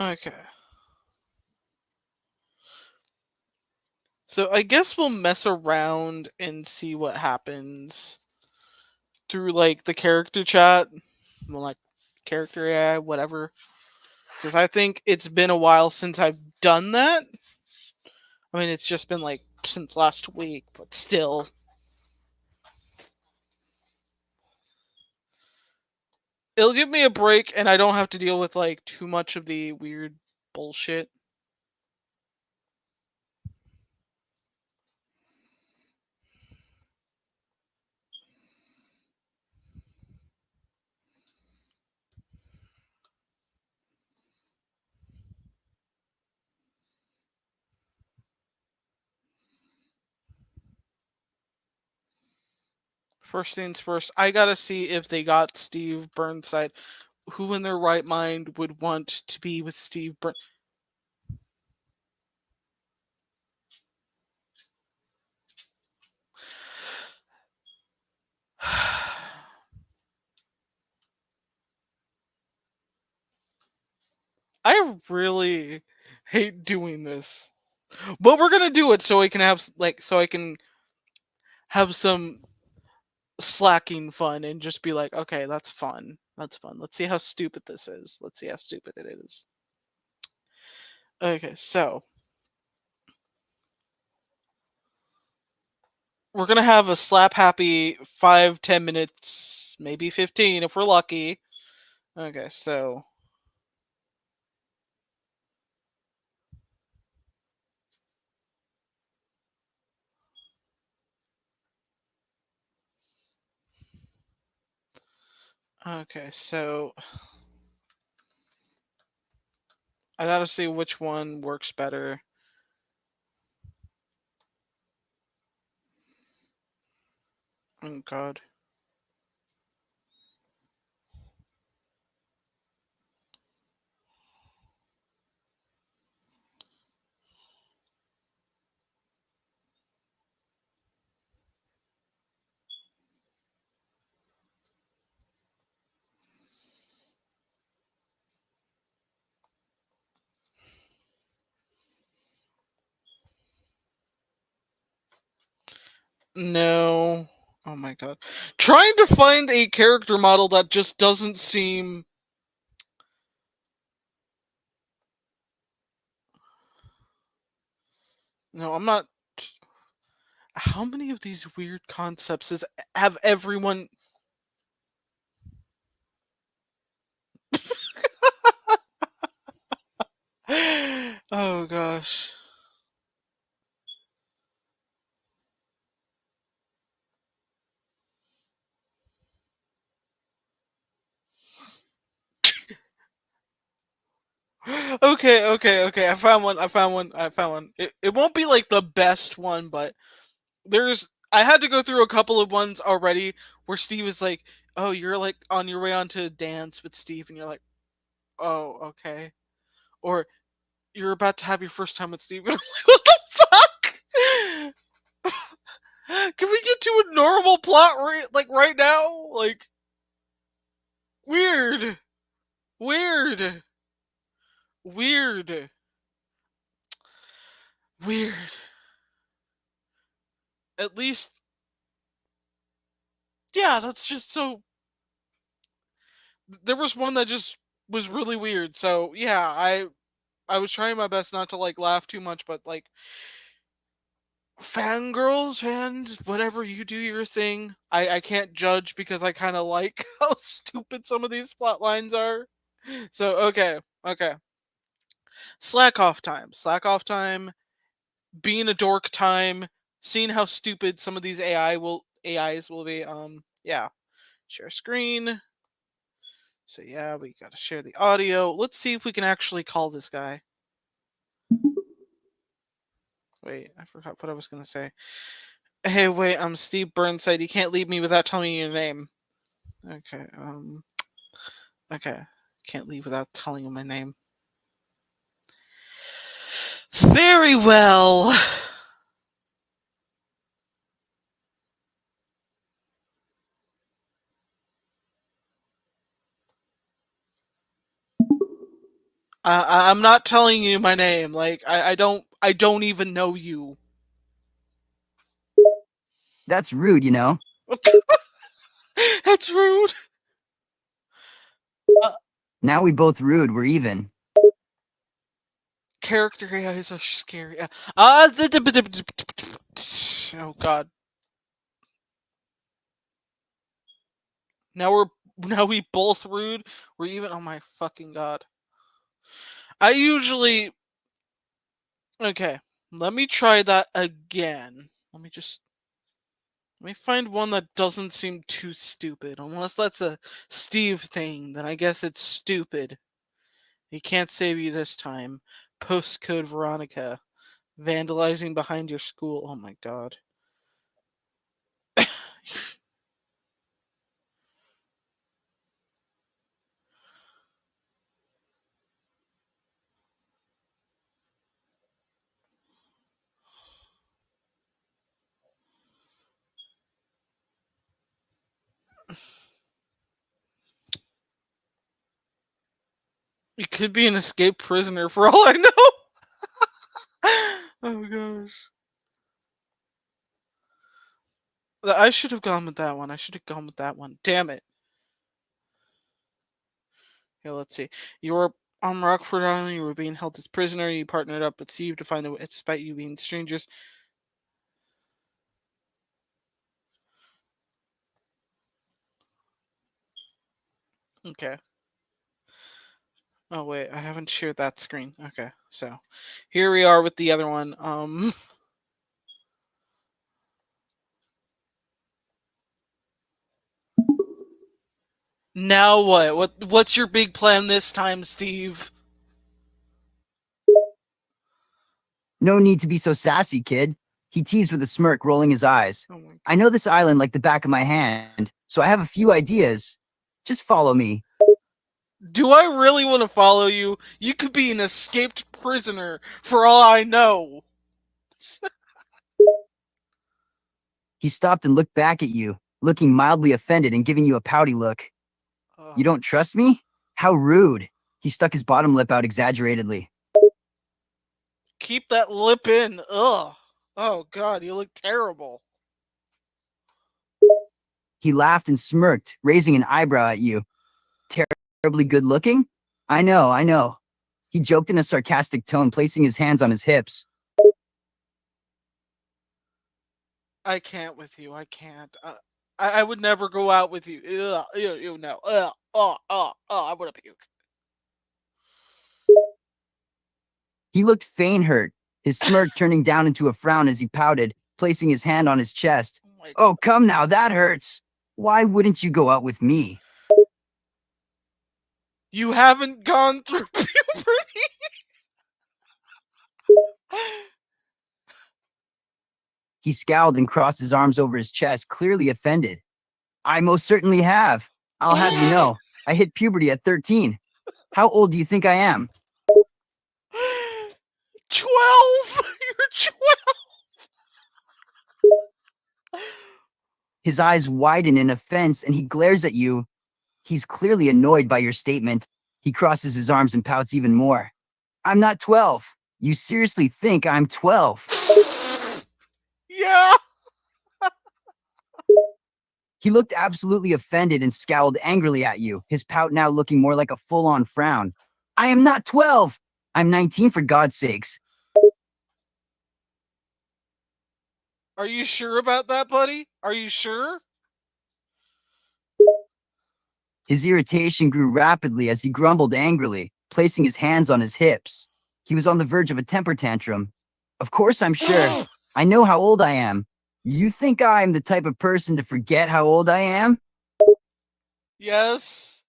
Okay. So I guess we'll mess around and see what happens through like the character chat. Well, like character AI, whatever. Because I think it's been a while since I've done that. I mean, it's just been like since last week, but still. It'll give me a break and I don't have to deal with like too much of the weird bullshit. First things first, I gotta see if they got Steve Burnside. Who in their right mind would want to be with Steve Burn? I really hate doing this, but we're gonna do it so I can have so I can have some slacking fun and just be like, okay, that's fun. That's fun. Let's see how stupid this is. Let's see how stupid it is. Okay, so we're gonna have a slap happy 5-10 minutes, maybe 15 if we're lucky. Okay, so okay, so I gotta see which one works better. Oh god. No. Oh my god. Trying to find a character model that just doesn't seem. No, I'm not. How many of these weird concepts have everyone. Oh gosh. Okay. I found one. It won't be like the best one, but I had to go through a couple of ones already where Steve is like, "Oh, you're like on your way onto a dance with Steve," and you're like, "Oh, okay." Or you're about to have your first time with Steve. And I'm like, what the fuck? Can we get to a normal plot right now? Like weird, weird, weird, weird. At least, yeah, that's just so. There was one that just was really weird. So yeah, I was trying my best not to like laugh too much, but like fangirls, fans, whatever, you do your thing. I can't judge because I kind of like how stupid some of these plot lines are. So okay. Slack off time. Slack off time. Being a dork time. Seeing how stupid some of these AIs will be. Yeah. Share screen. So yeah, we gotta share the audio. Let's see if we can actually call this guy. Wait, I forgot what I was gonna say. Hey, wait, I'm Steve Burnside. You can't leave me without telling me your name. Okay, okay. Can't leave without telling him my name. Very well. I'm not telling you my name. Like, I don't even know you. That's rude, you know. That's rude. Now we both rude, we're even. character AIs are scary. Oh god. Now we both rude. We're even. Oh my fucking god. I usually. Okay, let me try that again. Let me find one that doesn't seem too stupid. Unless that's a Steve thing, then I guess it's stupid. He can't save you this time. Postcode Veronica. Vandalizing behind your school. Oh my god. You could be an escaped prisoner for all I know. Oh gosh. I should have gone with that one. I should have gone with that one. Damn it. Yeah, let's see. You were on Rockford Island. You were being held as prisoner. You partnered up with Steve to find a way, despite you being strangers. Okay. Oh wait, I haven't shared that screen. Okay, so here we are with the other one. Now what? What's your big plan this time, Steve? No need to be so sassy, kid. He teased with a smirk, rolling his eyes. Oh my I know this island like the back of my hand, so I have a few ideas. Just follow me. Do I really want to follow you? You could be an escaped prisoner for all I know. He stopped and looked back at you, looking mildly offended and giving you a pouty look. You don't trust me? How rude. He stuck his bottom lip out exaggeratedly. Keep that lip in. Ugh. Oh god, you look terrible. He laughed and smirked, raising an eyebrow at you. Terribly good looking? I know. He joked in a sarcastic tone, placing his hands on his hips. I can't with you. I can't. I would never go out with you. Ugh, ew, no. Ugh, I would have puked. He looked faint hurt, his smirk turning down into a frown as he pouted, placing his hand on his chest. Oh, come now, that hurts. Why wouldn't you go out with me? You haven't gone through puberty. He scowled and crossed his arms over his chest, clearly offended. I most certainly have. I'll have you know, I hit puberty at 13. How old do you think I am? 12. You're 12. His eyes widen in offense and he glares at you. He's clearly annoyed by your statement. He crosses his arms and pouts even more. I'm not 12. You seriously think I'm 12? Yeah. He looked absolutely offended and scowled angrily at you, his pout now looking more like a full-on frown. I am not 12. I'm 19 for God's sakes. Are you sure about that, buddy? Are you sure? His irritation grew rapidly as he grumbled angrily, placing his hands on his hips. He was on the verge of a temper tantrum. Of course I'm sure. I know how old I am. You think I'm the type of person to forget how old I am? Yes.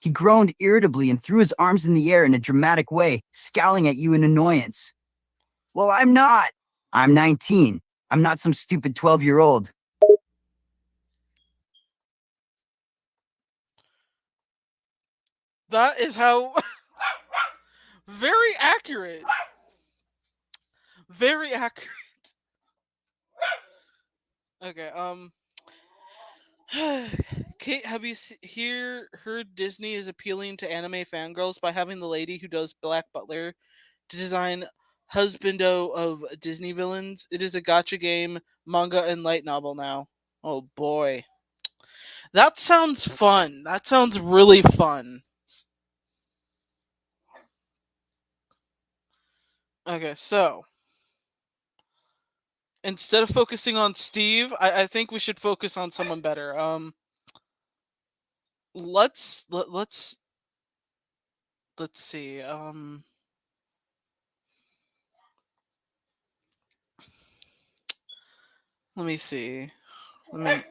He groaned irritably and threw his arms in the air in a dramatic way, scowling at you in annoyance. Well, I'm not. I'm 19. I'm not some stupid 12-year-old. That is how. Very accurate. Very accurate. Okay, Kate, have you heard Disney is appealing to anime fangirls by having the lady who does Black Butler to design husbando of Disney villains? It is a gacha game, manga, and light novel now. Oh boy. That sounds fun. That sounds really fun. Okay, so instead of focusing on Steve, I think we should focus on someone better. Let's see. Let me see. Let me.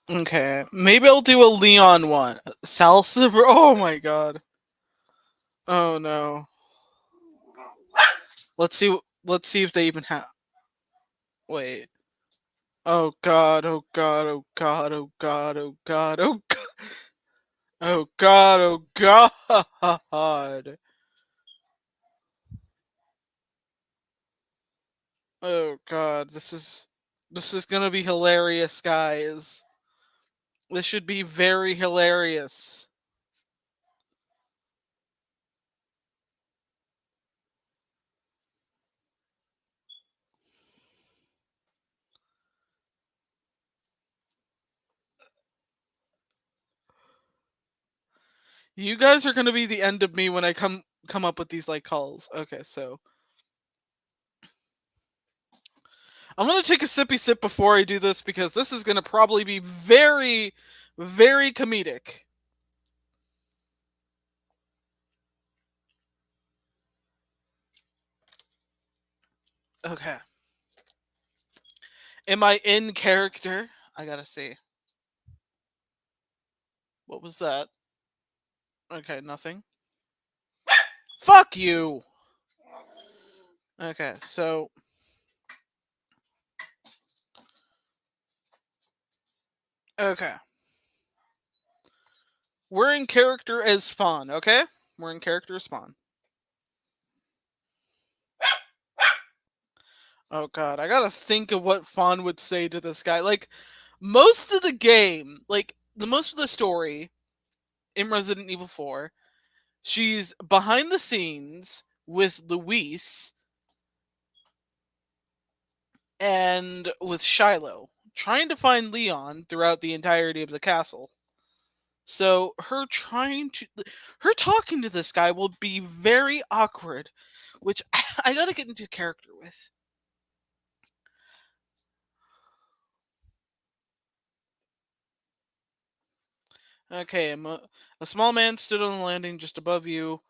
Okay, maybe I'll do a Leon one. Salsa. Oh my god. Oh no. Let's see. Let's see if they even have. Wait. Oh god. Oh god. Oh god. Oh god. Oh god. Oh god. Oh god. Oh god. Oh god. This is gonna be hilarious, guys. This should be very hilarious. You guys are gonna be the end of me when I come up with these like calls. Okay, so I'm gonna take a sippy sip before I do this because this is gonna probably be very, very comedic. Okay. Am I in character? I gotta see. What was that? Okay, nothing. Fuck you! Okay, so. Okay. We're in character as Spawn, okay? We're in character as Spawn. Oh god, I gotta think of what Fawn would say to this guy. Like, most of the game, like, most of the story in Resident Evil 4, she's behind the scenes with Luis and with Shiloh, trying to find Leon throughout the entirety of the castle. So her talking to this guy will be very awkward, which I gotta get into character with. Okay, a small man stood on the landing just above you,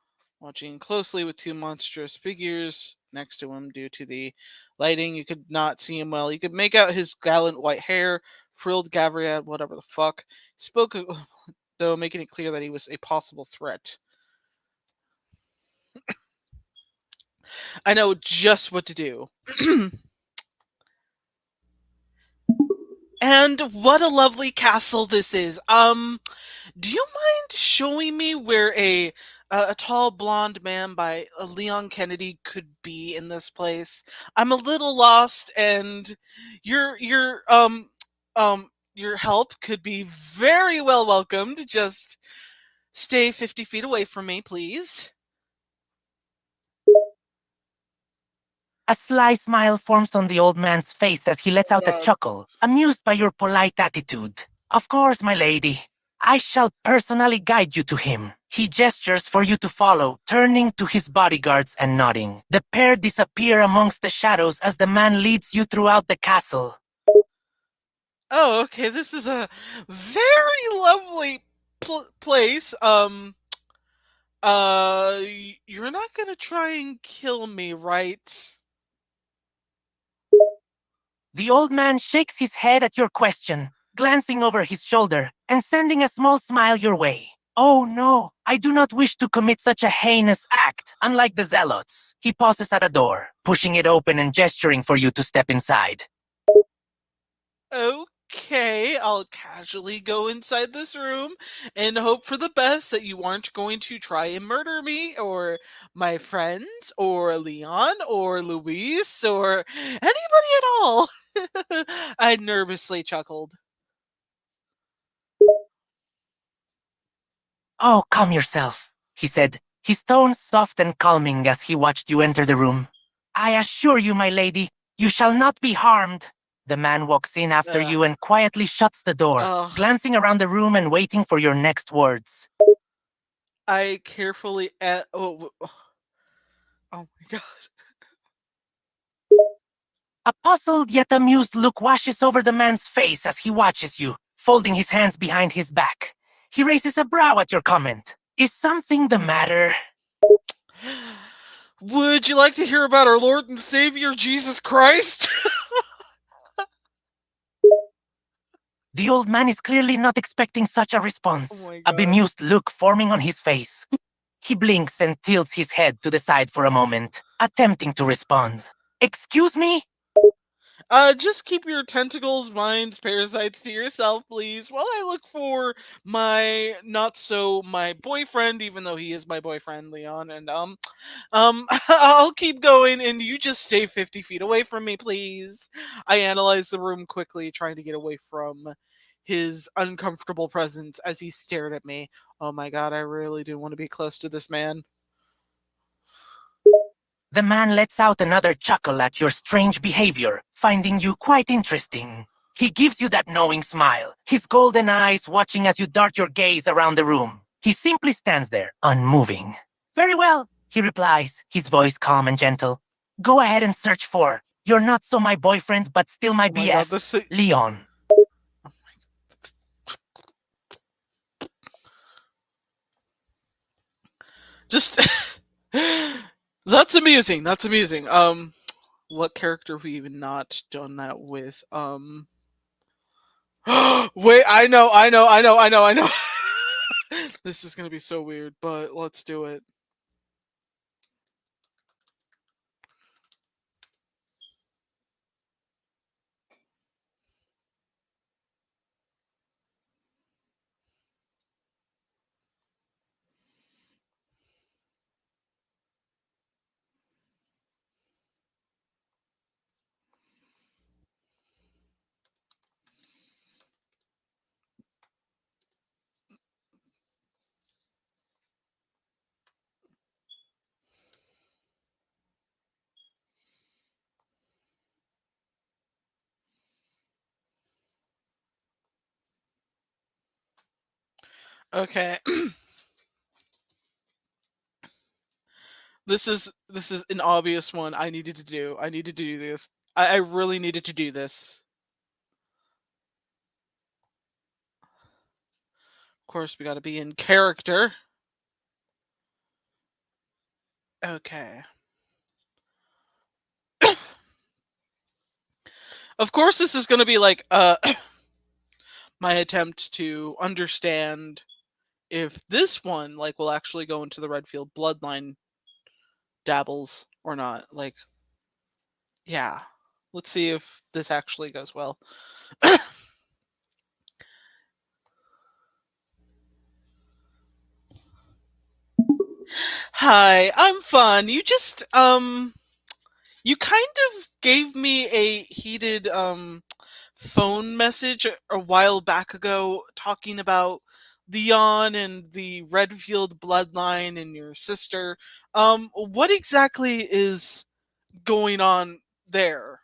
watching closely with two monstrous figures next to him. Due to the lighting, you could not see him well. You could make out his gallant white hair, frilled gavriad, whatever the fuck. He spoke, though, making it clear that he was a possible threat. I know just what to do. And what a lovely castle this is. Do you mind showing me where a tall blonde man by Leon Kennedy could be in this place? I'm a little lost, and your help could be very well welcomed. Just stay 50 feet away from me, please. A sly smile forms on the old man's face as he lets out a chuckle, amused by your polite attitude. Of course, my lady. I shall personally guide you to him. He gestures for you to follow, turning to his bodyguards and nodding. The pair disappear amongst the shadows as the man leads you throughout the castle. Oh, okay. This is a very lovely place. You're not gonna try and kill me, right? The old man shakes his head at your question, glancing over his shoulder and sending a small smile your way. Oh no, I do not wish to commit such a heinous act, unlike the zealots. He pauses at a door, pushing it open and gesturing for you to step inside. Okay. okay, I'll casually go inside this room and hope for the best that you aren't going to try and murder me or my friends or Leon or Luis or anybody at all. I nervously chuckled. Oh, calm yourself, he said, his tone soft and calming as he watched you enter the room. I assure you, my lady, you shall not be harmed. The man walks in after Ugh. you and quietly shuts the door, Ugh. glancing around the room and waiting for your next words. I carefully oh my god. A puzzled yet amused look washes over the man's face as he watches you, folding his hands behind his back. He raises a brow at your comment. Is something the matter? Would you like to hear about our Lord and Savior Jesus Christ? The old man is clearly not expecting such a response, Oh my a God. bemused look forming on his face. He blinks and tilts his head to the side for a moment, attempting to respond. Excuse me? Just keep your tentacles, minds, parasites to yourself, please, while I look for my my boyfriend, even though he is my boyfriend, Leon, and I'll keep going, and you just stay 50 feet away from me, please. I analyzed the room quickly, trying to get away from his uncomfortable presence as he stared at me. Oh my god, I really do want to be close to this man. The man lets out another chuckle at your strange behavior, finding you quite interesting. He gives you that knowing smile, his golden eyes watching as you dart your gaze around the room. He simply stands there, unmoving. Very well, he replies, his voice calm and gentle. Go ahead and search for. You're not so my boyfriend, but still my Oh my BF, god, this thing. Leon. Just that's amusing. That's amusing. What character have we even not done that with? Wait, I know. This is gonna be so weird, but let's do it. Okay. This is an obvious one I needed to do. I needed to do this. I really needed to do this. Of course, we gotta be in character. Okay. Of course, this is gonna be like my attempt to understand if this one like will actually go into the Redfield bloodline dabbles or not. Like, yeah. Let's see if this actually goes well. Hi, I'm Fun. You kind of gave me a heated phone message a while back ago talking about Leon and the Redfield bloodline and your sister. What exactly is going on there?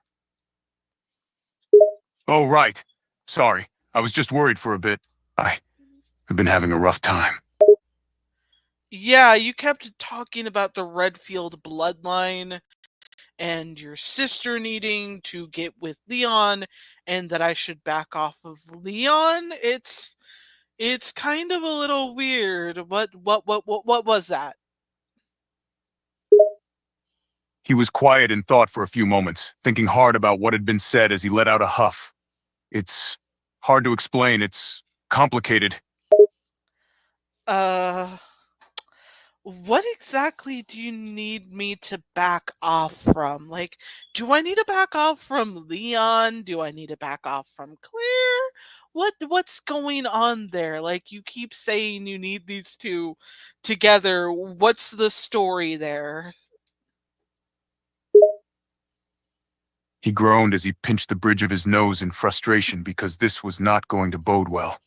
Oh, right. Sorry. I was just worried for a bit. I've been having a rough time. Yeah, you kept talking about the Redfield bloodline and your sister needing to get with Leon and that I should back off of Leon. It's kind of a little weird. What was that? He was quiet in thought for a few moments, thinking hard about what had been said as he let out a huff. It's hard to explain. It's complicated. Uh what exactly do you need me to back off from? Like, do I need to back off from Leon? Do I need to back off from Claire? What's going on there? Like, you keep saying you need these two together. What's the story there? He groaned as he pinched the bridge of his nose in frustration because this was not going to bode well.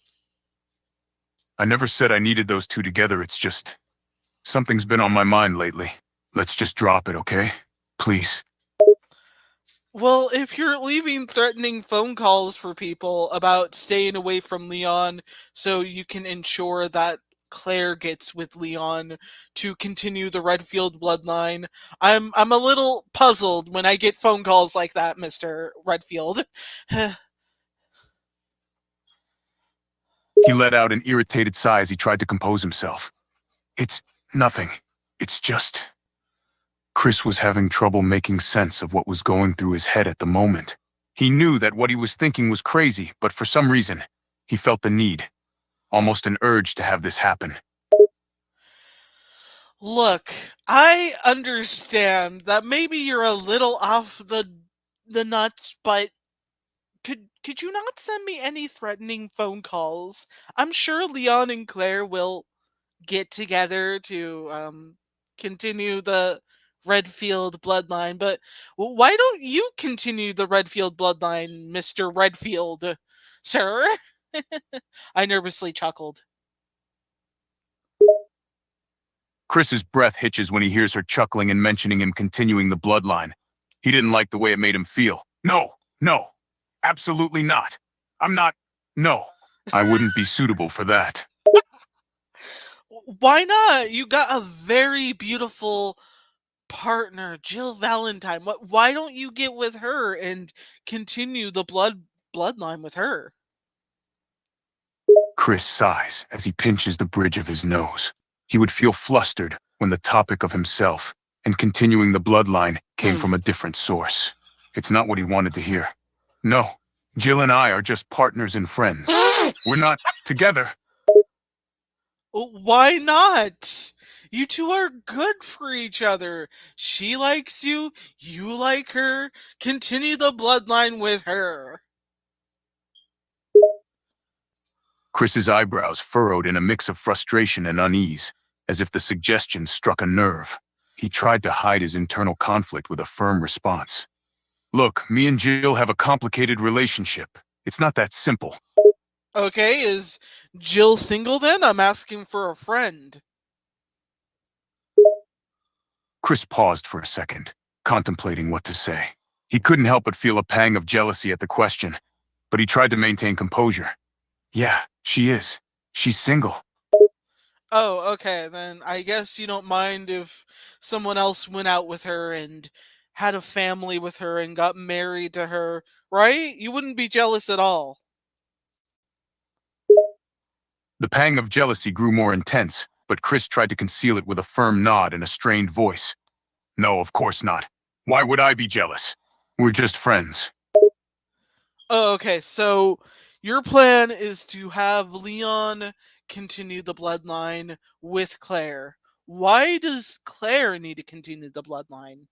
I never said I needed those two together, it's just something's been on my mind lately. Let's just drop it, okay? Please. Well, if you're leaving threatening phone calls for people about staying away from Leon so you can ensure that Claire gets with Leon to continue the Redfield bloodline, I'm a little puzzled when I get phone calls like that, Mr. Redfield. He let out an irritated sigh as he tried to compose himself. It's nothing. It's just... Chris was having trouble making sense of what was going through his head at the moment. He knew that what he was thinking was crazy, but for some reason, he felt the need, almost an urge to have this happen. Look, I understand that maybe you're a little off the nuts, but could you not send me any threatening phone calls? I'm sure Leon and Claire will get together to continue the Redfield bloodline, but why don't you continue the Redfield bloodline, Mr. Redfield, sir? I nervously chuckled. Chris's breath hitches when he hears her chuckling and mentioning him continuing the bloodline. He didn't like the way it made him feel. No, absolutely not. No, I wouldn't be suitable for that. Why not? You got a very beautiful partner, Jill Valentine. Why don't you get with her and continue the bloodline with her? Chris sighs as he pinches the bridge of his nose. He would feel flustered when the topic of himself and continuing the bloodline came from a different source. It's not what he wanted to hear. No, Jill and I are just partners and friends. We're not together. Why not? You two are good for each other. She likes you, you like her. Continue the bloodline with her. Chris's eyebrows furrowed in a mix of frustration and unease, as if the suggestion struck a nerve. He tried to hide his internal conflict with a firm response. Look, me and Jill have a complicated relationship. It's not that simple. Okay, is Jill single then? I'm asking for a friend. Chris paused for a second, contemplating what to say. He couldn't help but feel a pang of jealousy at the question, but he tried to maintain composure. Yeah, she is. She's single. Oh, okay, then I guess you don't mind if someone else went out with her and had a family with her and got married to her, right? You wouldn't be jealous at all. The pang of jealousy grew more intense, but Chris tried to conceal it with a firm nod and a strained voice. No, of course not. Why would I be jealous? We're just friends. Oh, okay, so your plan is to have Leon continue the bloodline with Claire. Why does Claire need to continue the bloodline?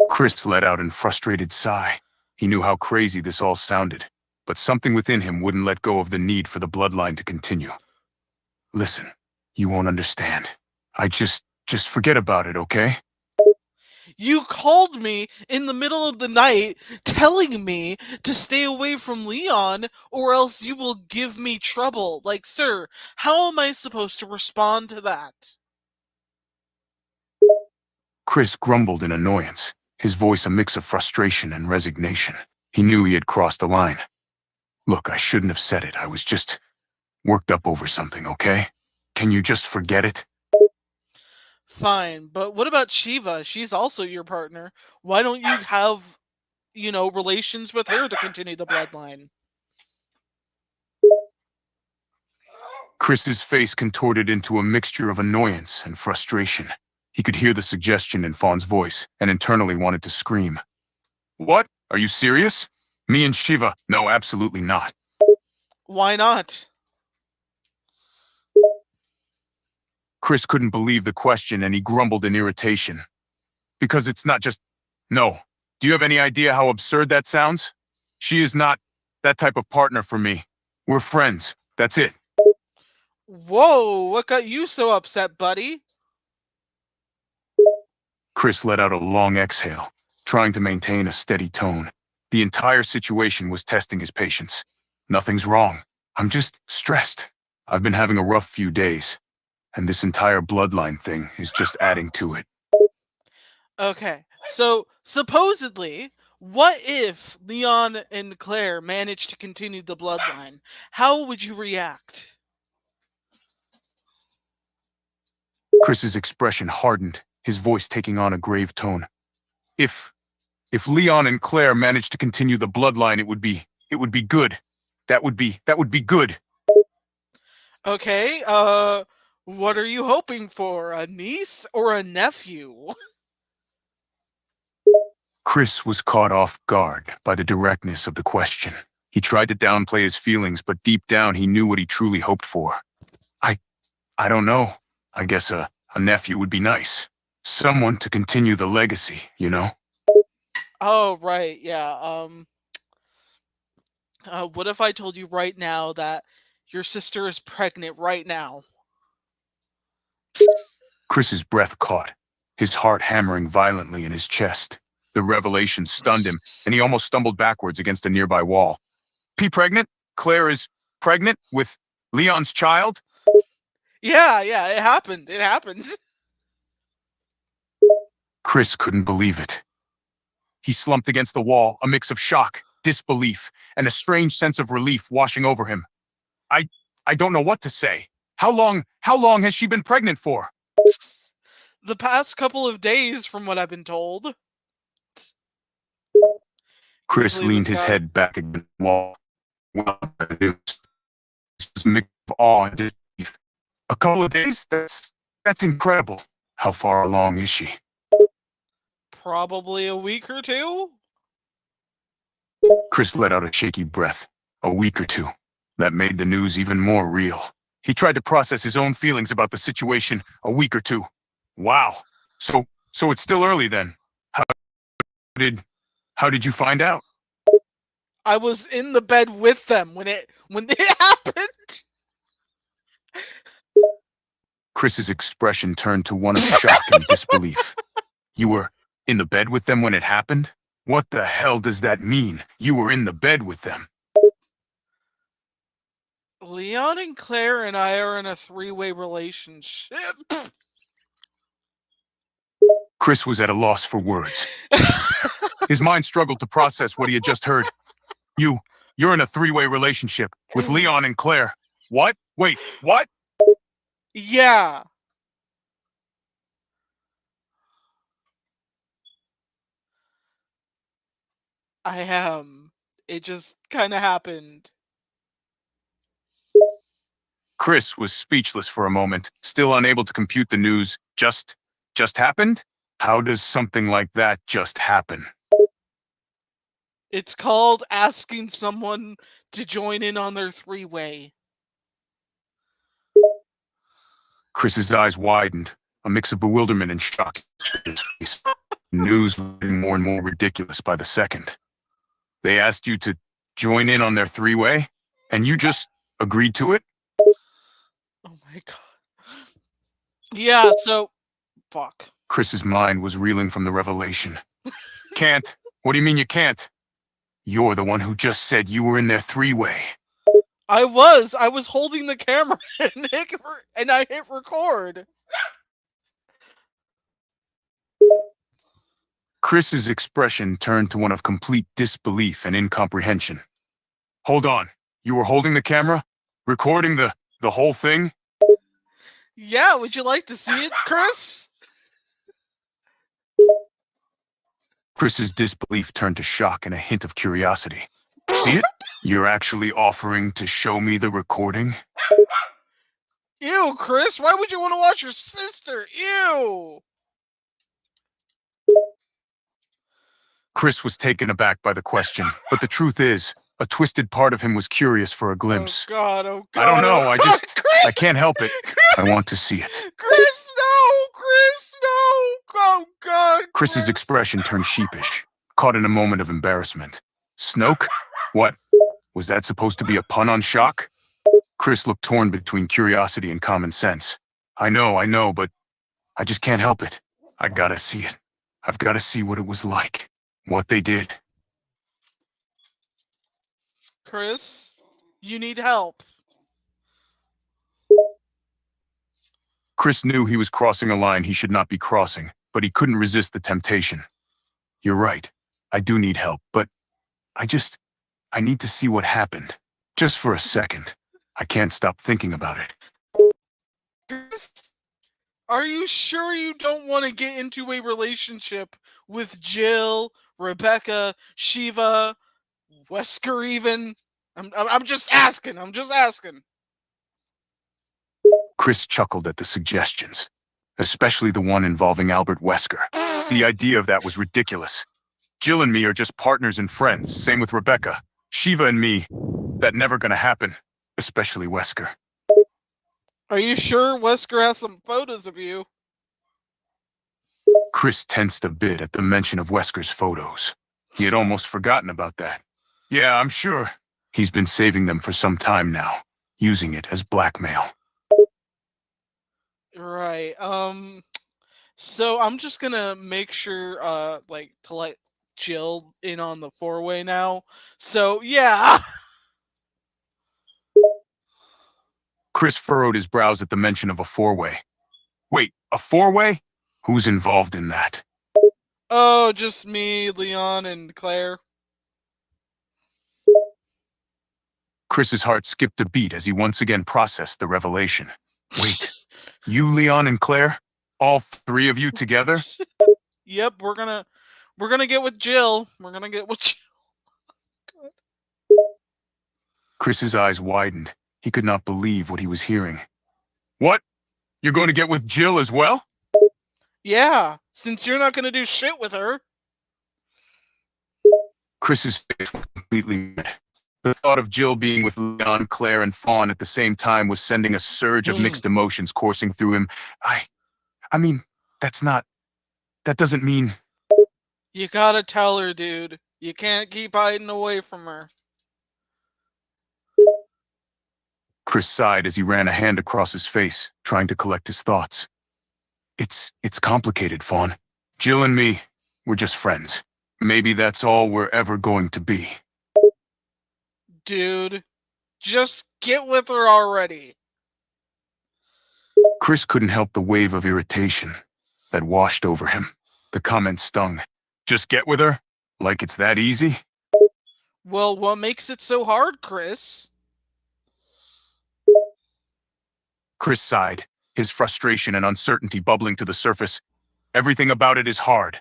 Chris let out a frustrated sigh. He knew how crazy this all sounded, but something within him wouldn't let go of the need for the bloodline to continue. Listen, you won't understand. I just forget about it, okay? You called me in the middle of the night telling me to stay away from Leon or else you will give me trouble. Like, sir, how am I supposed to respond to that? Chris grumbled in annoyance, his voice a mix of frustration and resignation. He knew he had crossed the line. Look, I shouldn't have said it. I was just worked up over something, okay? Can you just forget it? Fine, but what about Shiva? She's also your partner. Why don't you have, relations with her to continue the bloodline? Chris's face contorted into a mixture of annoyance and frustration. He could hear the suggestion in Fawn's voice and internally wanted to scream. What? Are you serious? Me and Shiva? No, absolutely not. Why not? Chris couldn't believe the question and he grumbled in irritation. Because it's not just... No. Do you have any idea how absurd that sounds? She is not that type of partner for me. We're friends. That's it. Whoa, what got you so upset, buddy? Chris let out a long exhale, trying to maintain a steady tone. The entire situation was testing his patience. Nothing's wrong. I'm just stressed. I've been having a rough few days, and this entire bloodline thing is just adding to it. Okay, so supposedly, what if Leon and Claire managed to continue the bloodline? How would you react? Chris's expression hardened, his voice taking on a grave tone. If Leon and Claire managed to continue the bloodline, it would be good. That would be good. Okay, what are you hoping for? A niece or a nephew? Chris was caught off guard by the directness of the question. He tried to downplay his feelings, but deep down he knew what he truly hoped for. I don't know. I guess a nephew would be nice. Someone to continue the legacy, you know? Oh, right, yeah, what if I told you right now that your sister is pregnant right now? Chris's breath caught, his heart hammering violently in his chest. The revelation stunned him, and he almost stumbled backwards against a nearby wall. P pregnant? Claire is pregnant with Leon's child? Yeah, it happened. It happened. Chris couldn't believe it. He slumped against the wall, a mix of shock, disbelief, and a strange sense of relief washing over him. I don't know what to say. How long has she been pregnant for? The past couple of days, from what I've been told. Chris believe leaned this his guy? head back against the wall. Well, the news. This was a mix of awe and disbelief. A couple of days? That's incredible. How far along is she? Probably a week or two? Chris let out a shaky breath. A week or two. That made the news even more real. He tried to process his own feelings about the situation. A week or two. Wow. So it's still early then. How did you find out? I was in the bed with them when it happened. Chris's expression turned to one of shock and disbelief. You were in the bed with them when it happened? What the hell does that mean? You were in the bed with them. Leon and Claire and I are in a three-way relationship. Chris was at a loss for words. His mind struggled to process what he had just heard. You're in a three-way relationship with Leon and Claire. What? Wait, what? Yeah. I am. It just kind of happened. Chris was speechless for a moment, still unable to compute the news. Just happened? How does something like that just happen? It's called asking someone to join in on their three-way. Chris's eyes widened, a mix of bewilderment and shock in his face. News was getting more and more ridiculous by the second. They asked you to join in on their three-way, and you just agreed to it? Oh my god. Yeah, so... Fuck. Chris's mind was reeling from the revelation. Can't? What do you mean you can't? You're the one who just said you were in their three-way. I was holding the camera and I hit record. Chris's expression turned to one of complete disbelief and incomprehension. Hold on. You were holding the camera? Recording the whole thing? Yeah, would you like to see it, Chris? Chris's disbelief turned to shock and a hint of curiosity. See it? You're actually offering to show me the recording? Ew, Chris, why would you want to watch your sister? Ew! Chris was taken aback by the question, but the truth is, A twisted part of him was curious for a glimpse. Oh God! Oh God! I don't know, Oh, I God, just- Chris! I can't help it. Chris! I want to see it. Chris, no! Chris, no! Oh God! Chris's Chris. expression turned sheepish, caught in a moment of embarrassment. Snoke? What? Was that supposed to be a pun on shock? Chris looked torn between curiosity and common sense. I know, but I just can't help it. I gotta see it. I've gotta see what it was like. What they did. Chris, you need help. Chris knew he was crossing a line he should not be crossing, but he couldn't resist the temptation. You're right. I do need help, but I need to see what happened. Just for a second. I can't stop thinking about it. Chris, are you sure you don't want to get into a relationship with Jill, Rebecca, Shiva, Wesker even? I'm just asking. I'm just asking. Chris chuckled at the suggestions, especially the one involving Albert Wesker. The idea of that was ridiculous. Jill and me are just partners and friends, same with Rebecca. Shiva and me, that never gonna happen, especially Wesker. Are you sure Wesker has some photos of you? Chris tensed a bit at the mention of Wesker's photos. He had almost forgotten about that. Yeah, I'm sure. He's been saving them for some time now, using it as blackmail. Right. So I'm just gonna make sure, to let Jill in on the four-way now. So yeah. Chris furrowed his brows at the mention of a four-way. Wait, a four-way? Who's involved in that? Oh, just me, Leon, and Claire. Chris's heart skipped a beat as he once again processed the revelation. Wait, you, Leon, and Claire? All three of you together? Yep, we're gonna get with Jill. We're gonna get with Jill. Chris's eyes widened. He could not believe what he was hearing. What? You're going to get with Jill as well? Yeah, since you're not gonna do shit with her. Chris's face was completely red. The thought of Jill being with Leon, Claire, and Fawn at the same time was sending a surge of mixed emotions coursing through him. I mean, that doesn't mean... You gotta tell her, dude. You can't keep hiding away from her. Chris sighed as he ran a hand across his face, trying to collect his thoughts. It's complicated, Fawn. Jill and me, we're just friends. Maybe that's all we're ever going to be. Dude, just get with her already. Chris couldn't help the wave of irritation that washed over him. The comment stung. Just get with her? Like it's that easy? Well, what makes it so hard, Chris? Chris sighed, his frustration and uncertainty bubbling to the surface. Everything about it is hard.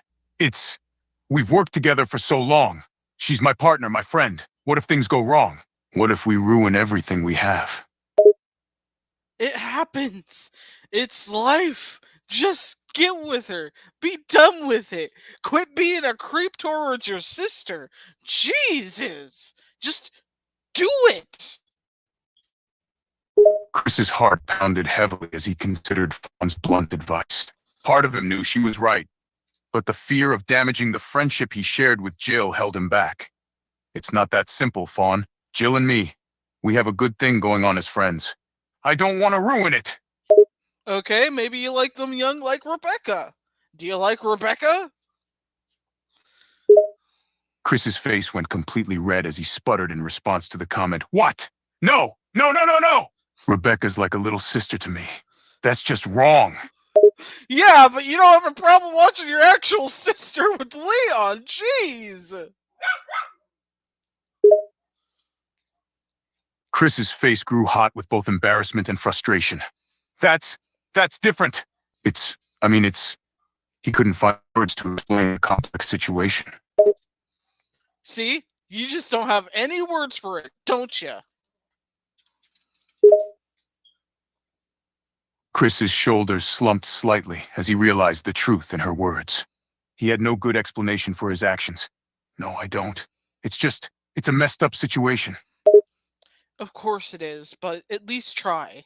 We've worked together for so long. She's my partner, my friend. What if things go wrong? What if we ruin everything we have? It happens. It's life. Just get with her. Be done with it. Quit being a creep towards your sister. Jesus. Just do it. Chris's heart pounded heavily as he considered Fawn's blunt advice. Part of him knew she was right, but the fear of damaging the friendship he shared with Jill held him back. It's not that simple, Fawn. Jill and me, we have a good thing going on as friends. I don't want to ruin it. Okay, maybe you like them young like Rebecca. Do you like Rebecca? Chris's face went completely red as he sputtered in response to the comment. What? No! No, no, no, no! Rebecca's like a little sister to me. That's just wrong. Yeah, but you don't have a problem watching your actual sister with Leon. Jeez. Chris's face grew hot with both embarrassment and frustration. That's different. He couldn't find words to explain the complex situation. See? You just don't have any words for it, don't you? Chris's shoulders slumped slightly as he realized the truth in her words. He had no good explanation for his actions. No, I don't. It's It's a messed up situation. Of course it is, but at least try.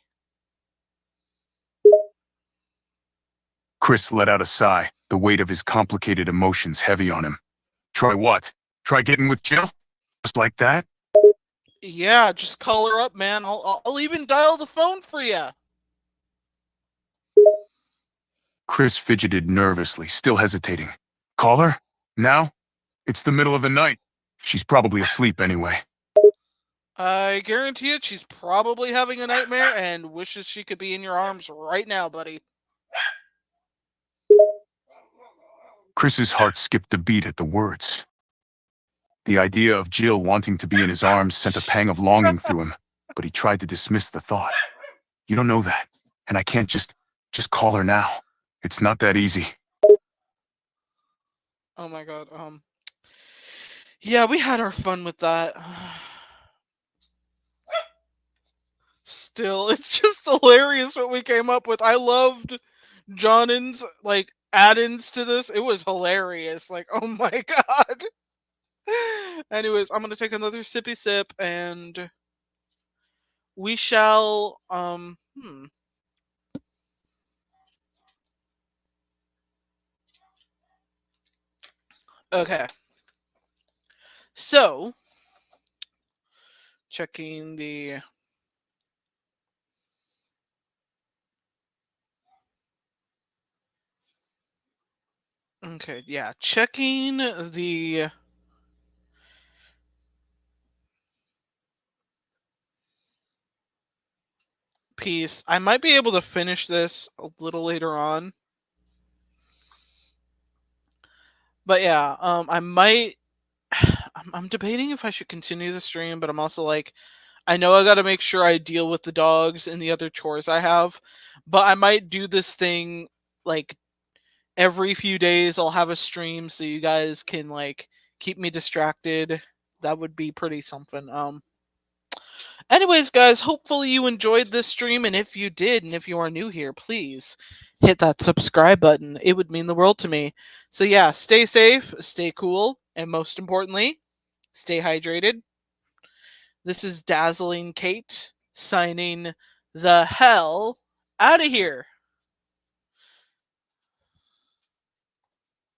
Chris let out a sigh, the weight of his complicated emotions heavy on him. Try what? Try getting with Jill? Just like that? Yeah, just call her up, man. I'll even dial the phone for you. Chris fidgeted nervously, still hesitating. Call her? Now? It's the middle of the night. She's probably asleep anyway. I guarantee it, she's probably having a nightmare and wishes she could be in your arms right now, buddy. Chris's heart skipped a beat at the words. The idea of Jill wanting to be in his arms sent a pang of longing through him, but he tried to dismiss the thought. You don't know that, and I can't just call her now. It's not that easy. Oh my god, yeah, we had our fun with that. Still, it's just hilarious what we came up with. I loved Johnins, like, add-ins to this. It was hilarious. Like, oh my god. Anyways, I'm gonna take another sippy sip, and we shall, Okay. So, checking the... Okay, yeah, checking the... piece. I might be able to finish this a little later on. But yeah, I might... I'm debating if I should continue the stream, but I'm also like, I know I gotta make sure I deal with the dogs and the other chores I have, but I might do this thing, like, every few days I'll have a stream so you guys can, like, keep me distracted. That would be pretty something. Anyways, guys, hopefully you enjoyed this stream, and if you did, and if you are new here, please hit that subscribe button. It would mean the world to me. So yeah, stay safe, stay cool, and most importantly, stay hydrated. This is Dazzling Kate, signing the hell out of here.